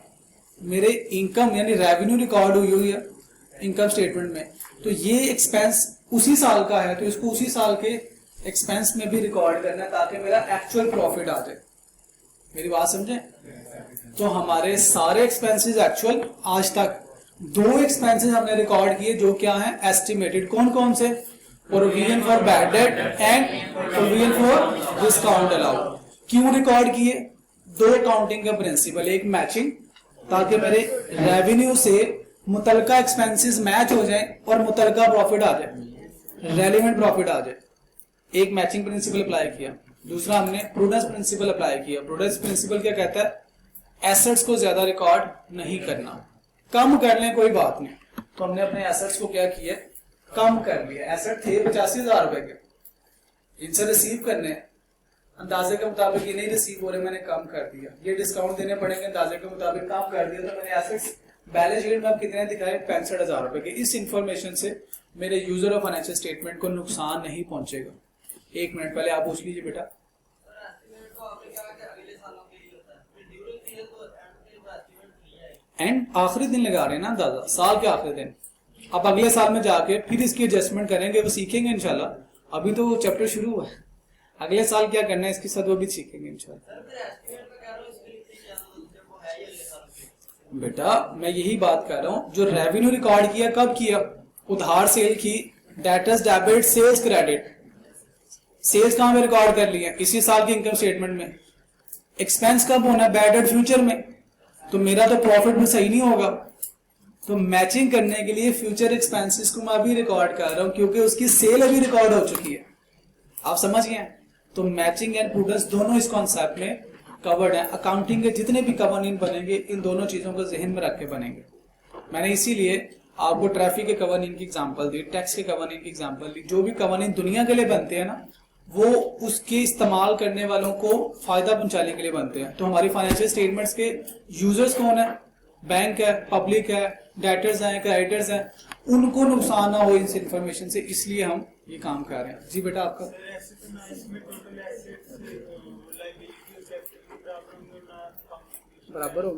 मेरे इनकम यानी रेवेन्यू रिकॉर्ड हुई है इनकम स्टेटमेंट में, तो ये एक्सपेंस उसी साल का है, तो इसको उसी साल के एक्सपेंस में भी रिकॉर्ड करना है ताकि मेरा एक्चुअल प्रॉफिट आ जाए। मेरी बात समझे? तो हमारे सारे एक्सपेंसेस एक्चुअल, आज तक 2 एक्सपेंसेस हमने रिकॉर्ड किए जो क्या है, एस्टिमेटेड। कौन कौन से? Provision for bad debt and provision for discount allowed. क्यों रिकॉर्ड किए? 2 अकाउंटिंग का प्रिंसिपल, एक मैचिंग, ताकि मेरे रेवेन्यू से मुतलका एक्सपेंसेस मैच हो जाए और मुतलका प्रॉफिट आ जाए, रेलिवेंट प्रॉफिट आ जाए। एक मैचिंग प्रिंसिपल अप्लाई किया। दूसरा हमने प्रूडेंस प्रिंसिपल अप्लाई किया। प्रूडेंस प्रिंसिपल क्या कहता है, एसेट्स को ज्यादा रिकॉर्ड नहीं करना, कम कर लें कोई बात नहीं। तो हमने अपने एसेट्स को क्या किया, कम कर लिया। एसेट थे 85,000 रुपए के, इनसे रिसीव करने अंदाजे के मुताबिक ये नहीं रिसीव हो रहे, मैंने कम कर दिया। ये डिस्काउंट देने पड़ेंगे अंदाजे के मुताबिक, कम कर दिया। तो मैंने एसेट्स बैलेंस शीट में अब कितने दिखाए, 65,000 रुपए के। इस इंफॉर्मेशन से मेरे यूजर ऑफ फाइनेंशियल स्टेटमेंट को नुकसान नहीं पहुंचेगा। 1 मिनट पहले आप पूछ लीजिए बेटा। एंड आखिरी दिन लगा रहे हैं ना अंदाजा, साल के आखिरी दिन। अब अगले साल में जाके फिर इसकी एडजस्टमेंट करेंगे, वो सीखेंगे इंशाल्लाह। अभी तो चैप्टर शुरू हुआ है, अगले साल क्या करना है इसके साथ वो भी सीखेंगे इंशाल्लाह। बेटा मैं यही बात कर रहा हूँ, जो रेवेन्यू रिकॉर्ड किया कब किया, उधार सेल की, debtors debit sales credit. Sales कहां में रिकॉर्ड कर लिया, इसी साल के इनकम स्टेटमेंट में। एक्सपेंस कब होना है, बैड डेट फ्यूचर में। तो मेरा तो प्रॉफिट भी सही नहीं होगा, तो मैचिंग करने के लिए फ्यूचर एक्सपेंसेस को मैं अभी रिकॉर्ड कर रहा हूं क्योंकि उसकी सेल अभी रिकॉर्ड हो चुकी है। आप समझ गए? तो मैचिंग एंड प्रूडेंस दोनों इस कॉन्सेप्ट में कवर्ड है। अकाउंटिंग के जितने भी कवानीन बनेंगे इन दोनों चीजों को जहन में रख के बनेंगे। मैंने इसीलिए आपको ट्रैफिक के कवानीन की एग्जांपल दी, टैक्स के कवानीन की एग्जांपल दी। जो भी कवानीन दुनिया के लिए बनते हैं ना, वो उसके इस्तेमाल करने वालों को फायदा पहुंचाने के लिए बनते हैं। तो हमारी फाइनेंशियल स्टेटमेंट्स के यूजर्स कौन है? बैंक है, पब्लिक है, डेटर्स हैं, क्रेडिटर्स हैं। उनको नुकसान ना हो इस इंफॉर्मेशन से, इसलिए हम ये काम कर रहे हैं। जी बेटा आपका बराबर हो।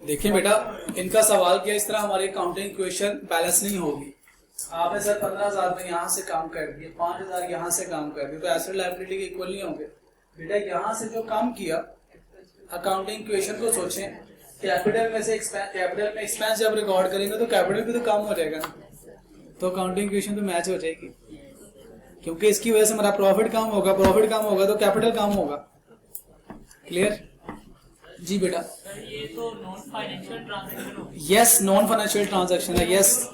देखिए बेटा, इनका सवाल किया इस तरह हमारी अकाउंटिंग इक्वेशन बैलेंस नहीं होगी। आपने सर 15,000 में यहाँ से काम कर दिए, 5,000 यहाँ से काम कर दिए, तो एसेट लायबिलिटी के इक्वल नहीं होंगे। बेटा यहाँ से जो काम किया, अकाउंटिंग इक्वेशन को सोचें, कैपिटल में से कैपिटल में एक्सपेंस जब रिकॉर्ड करेंगे तो कैपिटल भी तो कम हो जाएगा ना, तो अकाउंटिंग इक्वेशन तो मैच हो जाएगी। क्योंकि इसकी वजह से हमारा प्रॉफिट कम होगा, प्रॉफिट कम होगा तो कैपिटल कम होगा। क्लियर? जी बेटा, ये तो नॉन फाइनेंशियल ट्रांजैक्शन हो गई। यस, नॉन फाइनेंशियल ट्रांजैक्शन है। यस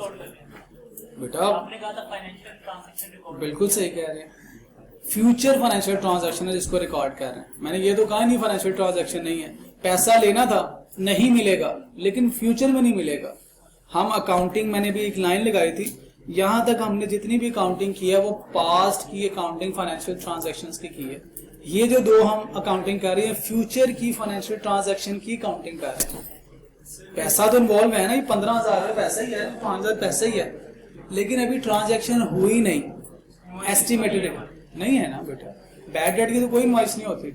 बेटा, आपने कहा था फाइनेंशियल ट्रांजैक्शन रिकॉर्ड। बिल्कुल सही कह रहे हैं। फ्यूचर फाइनेंशियल ट्रांजैक्शन है जिसको रिकॉर्ड कर रहे हैं। मैंने ये तो कहा नहीं फाइनेंशियल ट्रांजैक्शन नहीं है। पैसा लेना था, नहीं मिलेगा, लेकिन फ्यूचर में नहीं मिलेगा। हम अकाउंटिंग, मैंने भी एक लाइन लगाई थी, यहां तक हमने जितनी भी अकाउंटिंग की है वो पास्ट की अकाउंटिंग फाइनेंशियल ट्रांजैक्शंस की है। ये जो दो हम अकाउंटिंग कर रहे हैं, फ्यूचर की फाइनेंशियल ट्रांजैक्शन की अकाउंटिंग कर रहे हैं। पैसा तो इन्वॉल्व है ना, ये 15,000 पैसा ही है, 5,000 पैसा ही है, लेकिन अभी ट्रांजैक्शन हुई नहीं, एस्टिमेटेड नहीं है ना बेटा। बैड डेट की तो कोई इनवॉइस नहीं होती,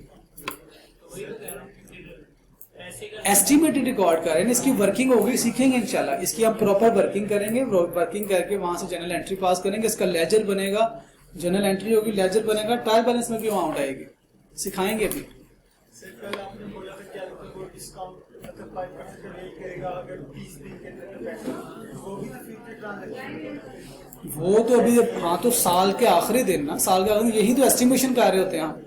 एस्टिमेटेड रिकॉर्ड कर रहे हैं। इसकी वर्किंग होगी, सीखेंगे इंशाल्लाह। इसकी हम प्रॉपर वर्किंग करेंगे, वर्किंग करके वहां से जनरल एंट्री पास करेंगे। इसका लेजर बनेगा, जनरल एंट्री होगी, लेजर बनेगा, ट्रायल बैलेंस में भी अमाउंट आएगी, सिखाएंगे अभी। वो तो अभी, हाँ, तो साल के आखिरी दिन ना, साल के आखिरी, यही तो एस्टिमेशन कर रहे होते हैं हम,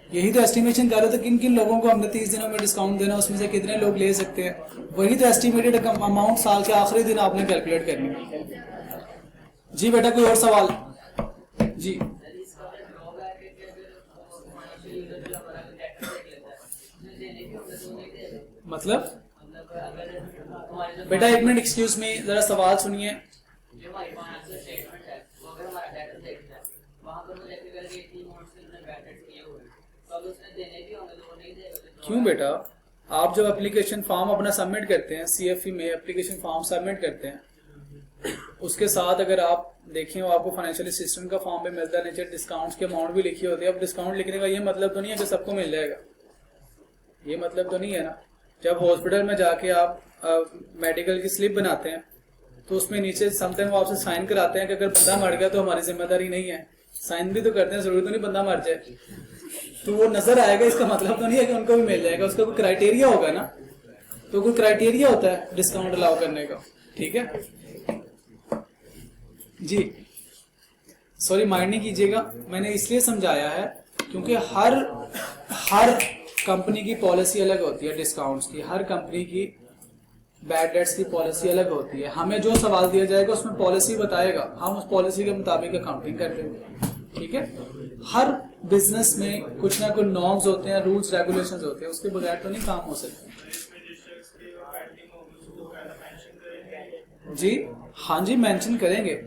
यही तो एस्टिमेशन कर रहे थे किन किन लोगों को हमने 30 दिनों में डिस्काउंट देना, उसमें से कितने लोग ले सकते हैं। वही तो एस्टिमेटेड अमाउंट साल के आखिरी दिन आपने कैलकुलेट करनी है। जी बेटा, कोई और सवाल? जी मतलब बेटा एक मिनट एक्सक्यूज मी, जरा सवाल सुनिए। क्यों बेटा, आप जब एप्लीकेशन फॉर्म अपना सबमिट करते हैं, CFE में एप्लीकेशन फॉर्म सबमिट करते हैं, उसके साथ अगर आप देखें वो आपको फाइनेंशियल असिस्टेंट का फॉर्म भी मिलता है, नीचे डिस्काउंट्स के अमाउंट भी लिखी होती है। अब डिस्काउंट लिखने का ये मतलब तो नहीं है कि सबको मिल जाएगा, ये मतलब तो नहीं है ना। जब हॉस्पिटल में जाके आप मेडिकल की स्लिप बनाते हैं तो उसमें नीचे समथिंग वो आपसे साइन कराते हैं कि अगर बंदा मर गया तो हमारी जिम्मेदारी नहीं है। साइन भी तो करते हैं, जरूरी तो नहीं बंदा मर जाए, तो वो नजर आएगा, इसका मतलब तो नहीं है कि उनको भी मिल जाएगा। उसका कोई क्राइटेरिया होगा ना, तो कोई क्राइटेरिया होता है डिस्काउंट अलाउ करने का। ठीक है जी, सॉरी माइंड नहीं कीजिएगा, मैंने इसलिए समझाया है क्योंकि हर कंपनी की पॉलिसी अलग होती है, डिस्काउंट्स की, हर कंपनी की बैड डेट्स की पॉलिसी अलग होती है। हमें जो सवाल दिया जाएगा उसमें पॉलिसी बताएगा, हम उस पॉलिसी के मुताबिक अकाउंटिंग कर देंगे। ठीक है, हर बिजनेस में कुछ ना कुछ नॉर्म्स होते हैं, रूल्स रेगुलेशंस होते हैं, उसके बगैर तो नहीं काम हो सकता। जी हाँ जी, मेंशन करेंगे।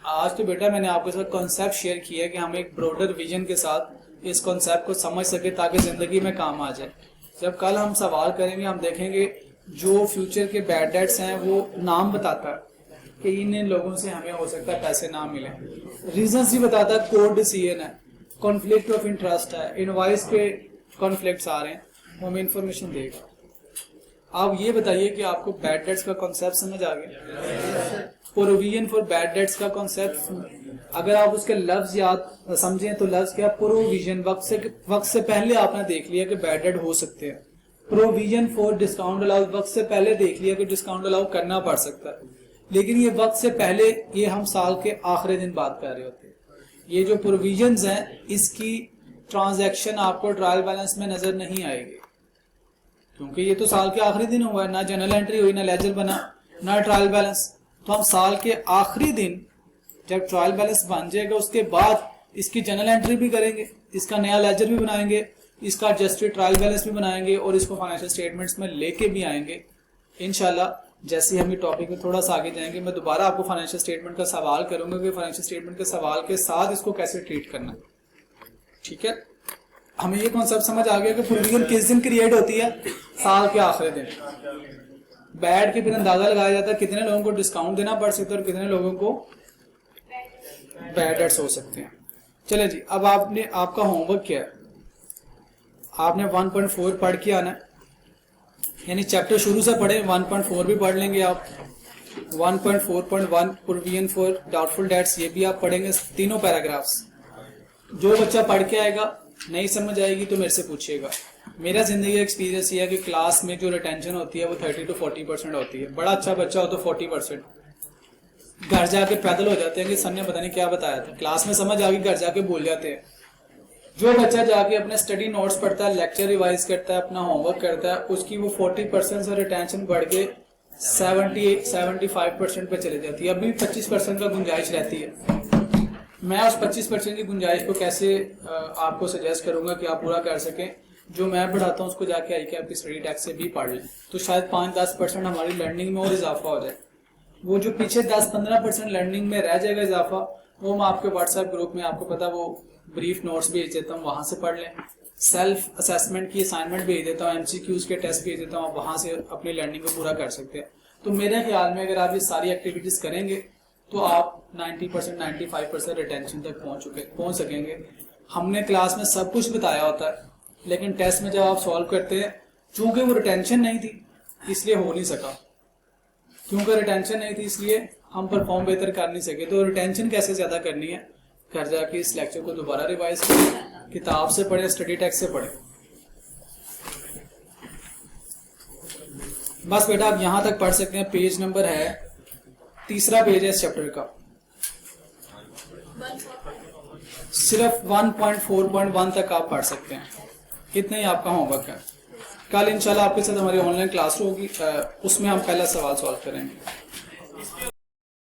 आज तो बेटा मैंने आपके साथ कॉन्सेप्ट शेयर किया है कि हम एक ब्रॉडर विजन के साथ इस कॉन्सेप्ट को समझ सके ताकि जिंदगी में काम आ जाए। जब कल हम सवाल करेंगे, हम देखेंगे जो फ्यूचर के बैड डेट्स हैं वो नाम बताता है कि इन लोगों से हमें हो सकता है पैसे ना मिले, रीजंस भी बताता है, कोड डिसीजन है, कॉन्फ्लिक्ट ऑफ इंटरेस्ट है, इनवॉइस पे कॉन्फ्लिक्ट्स आ रहे हैं, वो हमें इंफॉर्मेशन देगा। आप ये बताइए कि आपको बैड डेट्स का कॉन्सेप्ट समझ आ गया? प्रोविजन फॉर बैड डेट्स का कॉन्सेप्ट, अगर आप उसके लफ्ज याद समझें तो लफ्ज क्या, प्रोविजन, वक्त से पहले आपने देख लिया कि बैड डेट हो सकते हैं। प्रोविजन फॉर डिस्काउंट अलाउ, वक्त से पहले देख लिया कि डिस्काउंट अलाउ करना पड़ सकता है, लेकिन ये वक्त से पहले, ये हम साल के आखिरी दिन बात कर रहे होते हैं। ये जो प्रोविजंस हैं इसकी ट्रांजैक्शन आपको ट्रायल बैलेंस में नजर नहीं आएगी, क्योंकि ये तो साल के आखिरी दिन हुआ है, ना जनरल एंट्री हुई, ना लेजर बना, ना ट्रायल बैलेंस। तो हम साल के आखिरी दिन जब ट्रायल बैलेंस बन जाएगा उसके बाद इसकी जनरल एंट्री भी करेंगे, इसका नया लेजर भी बनाएंगे, इसका एडजस्टेड ट्रायल बैलेंस भी बनाएंगे और इसको फाइनेंशियल स्टेटमेंट्स में लेके भी आएंगे इंशाल्लाह। जैसे ही हम ये टॉपिक में थोड़ा सा आगे जाएंगे मैं दोबारा आपको फाइनेंशियल स्टेटमेंट का सवाल करूंगा कि फाइनेंशियल स्टेटमेंट के सवाल के साथ इसको कैसे ट्रीट करना है। ठीक है, हमें ये कॉन्सेप्ट समझ आ गया कि प्रोविजन किस दिन क्रिएट होती है, साल के आखिरी दिन। बैठ के फिर अंदाजा लगाया जाता है कितने लोगों को डिस्काउंट देना पड़ सकता है और कितने लोगों को बैड डेट्स हो सकते हैं। चले जी, अब आपका होमवर्क क्या है, आपने 1.4 पढ़ के आना है, यानी चैप्टर शुरू से पढ़े, 1.4 भी पढ़ लेंगे आप, 1.4.1 प्रोविजन फॉर डाउटफुल डेट्स ये भी आप पढ़ेंगे, तीनों पैराग्राफ्स। जो बच्चा पढ़ के आएगा नहीं समझ आएगी तो मेरे से पूछिएगा। मेरा जिंदगी का एक्सपीरियंस ये है कि क्लास में जो रिटेंशन होती है वो 30 to 40% होती है। बड़ा अच्छा बच्चा हो तो 40%, घर जाके पैदल हो जाते हैं कि सर ने पता नहीं क्या बताया था, क्लास में समझ आ गई, घर जाके भूल जाते हैं। जो बच्चा जाके अपने स्टडी नोट्स पढ़ता है, लेक्चर रिवाइज करता है, अपना होमवर्क करता है, उसकी वो 40% से रिटेंशन बढ़ के 70-75% पे चले जाती है। अभी 25% का गुंजाइश रहती है। मैं उस 25% की गुंजाइश को कैसे आपको सजेस्ट करूंगा कि आप पूरा कर सकें। जो मैं पढ़ाता हूँ उसको जाके आई के आपकी स्टडी टैक्स से भी पढ़ लें, तो शायद 5-10% हमारी लर्निंग में और इजाफा हो जाए। वो जो पीछे 10-15% लर्निंग में रह जाएगा इजाफा, वो मैं आपके व्हाट्सएप ग्रुप में, आपको पता वो ब्रीफ नोट्स भेज देता हूँ, वहां से पढ़ लें। सेल्फ असेसमेंट की असाइनमेंट भेज देता हूँ, MCQs के टेस्ट भेज देता हूँ, वहां से अपनी लर्निंग को पूरा कर सकते हैं। तो मेरे ख्याल में अगर आप ये सारी एक्टिविटीज करेंगे तो आप 90% 95% रिटेंशन तक पहुंच सकेंगे। हमने क्लास में सब कुछ बताया होता है, लेकिन टेस्ट में जब आप सॉल्व करते हैं, चूंकि वो रिटेंशन नहीं थी इसलिए हो नहीं सका, क्योंकि रिटेंशन नहीं थी इसलिए हम परफॉर्म बेहतर कर नहीं सके। तो रिटेंशन कैसे ज्यादा करनी है, घर जाके इस लेक्चर को दोबारा रिवाइज करें, किताब से पढ़े, स्टडी टेक्स्ट से पढ़े। बस बेटा आप यहां तक पढ़ सकते हैं। पेज नंबर है, तीसरा पेज है इस चैप्टर का। सिर्फ 1.4.1 तक आप पढ़ सकते हैं, इतना ही आपका होमवर्क है। कल इंशाल्लाह आपके साथ हमारी ऑनलाइन क्लास होगी, उसमें हम पहला सवाल सॉल्व करेंगे।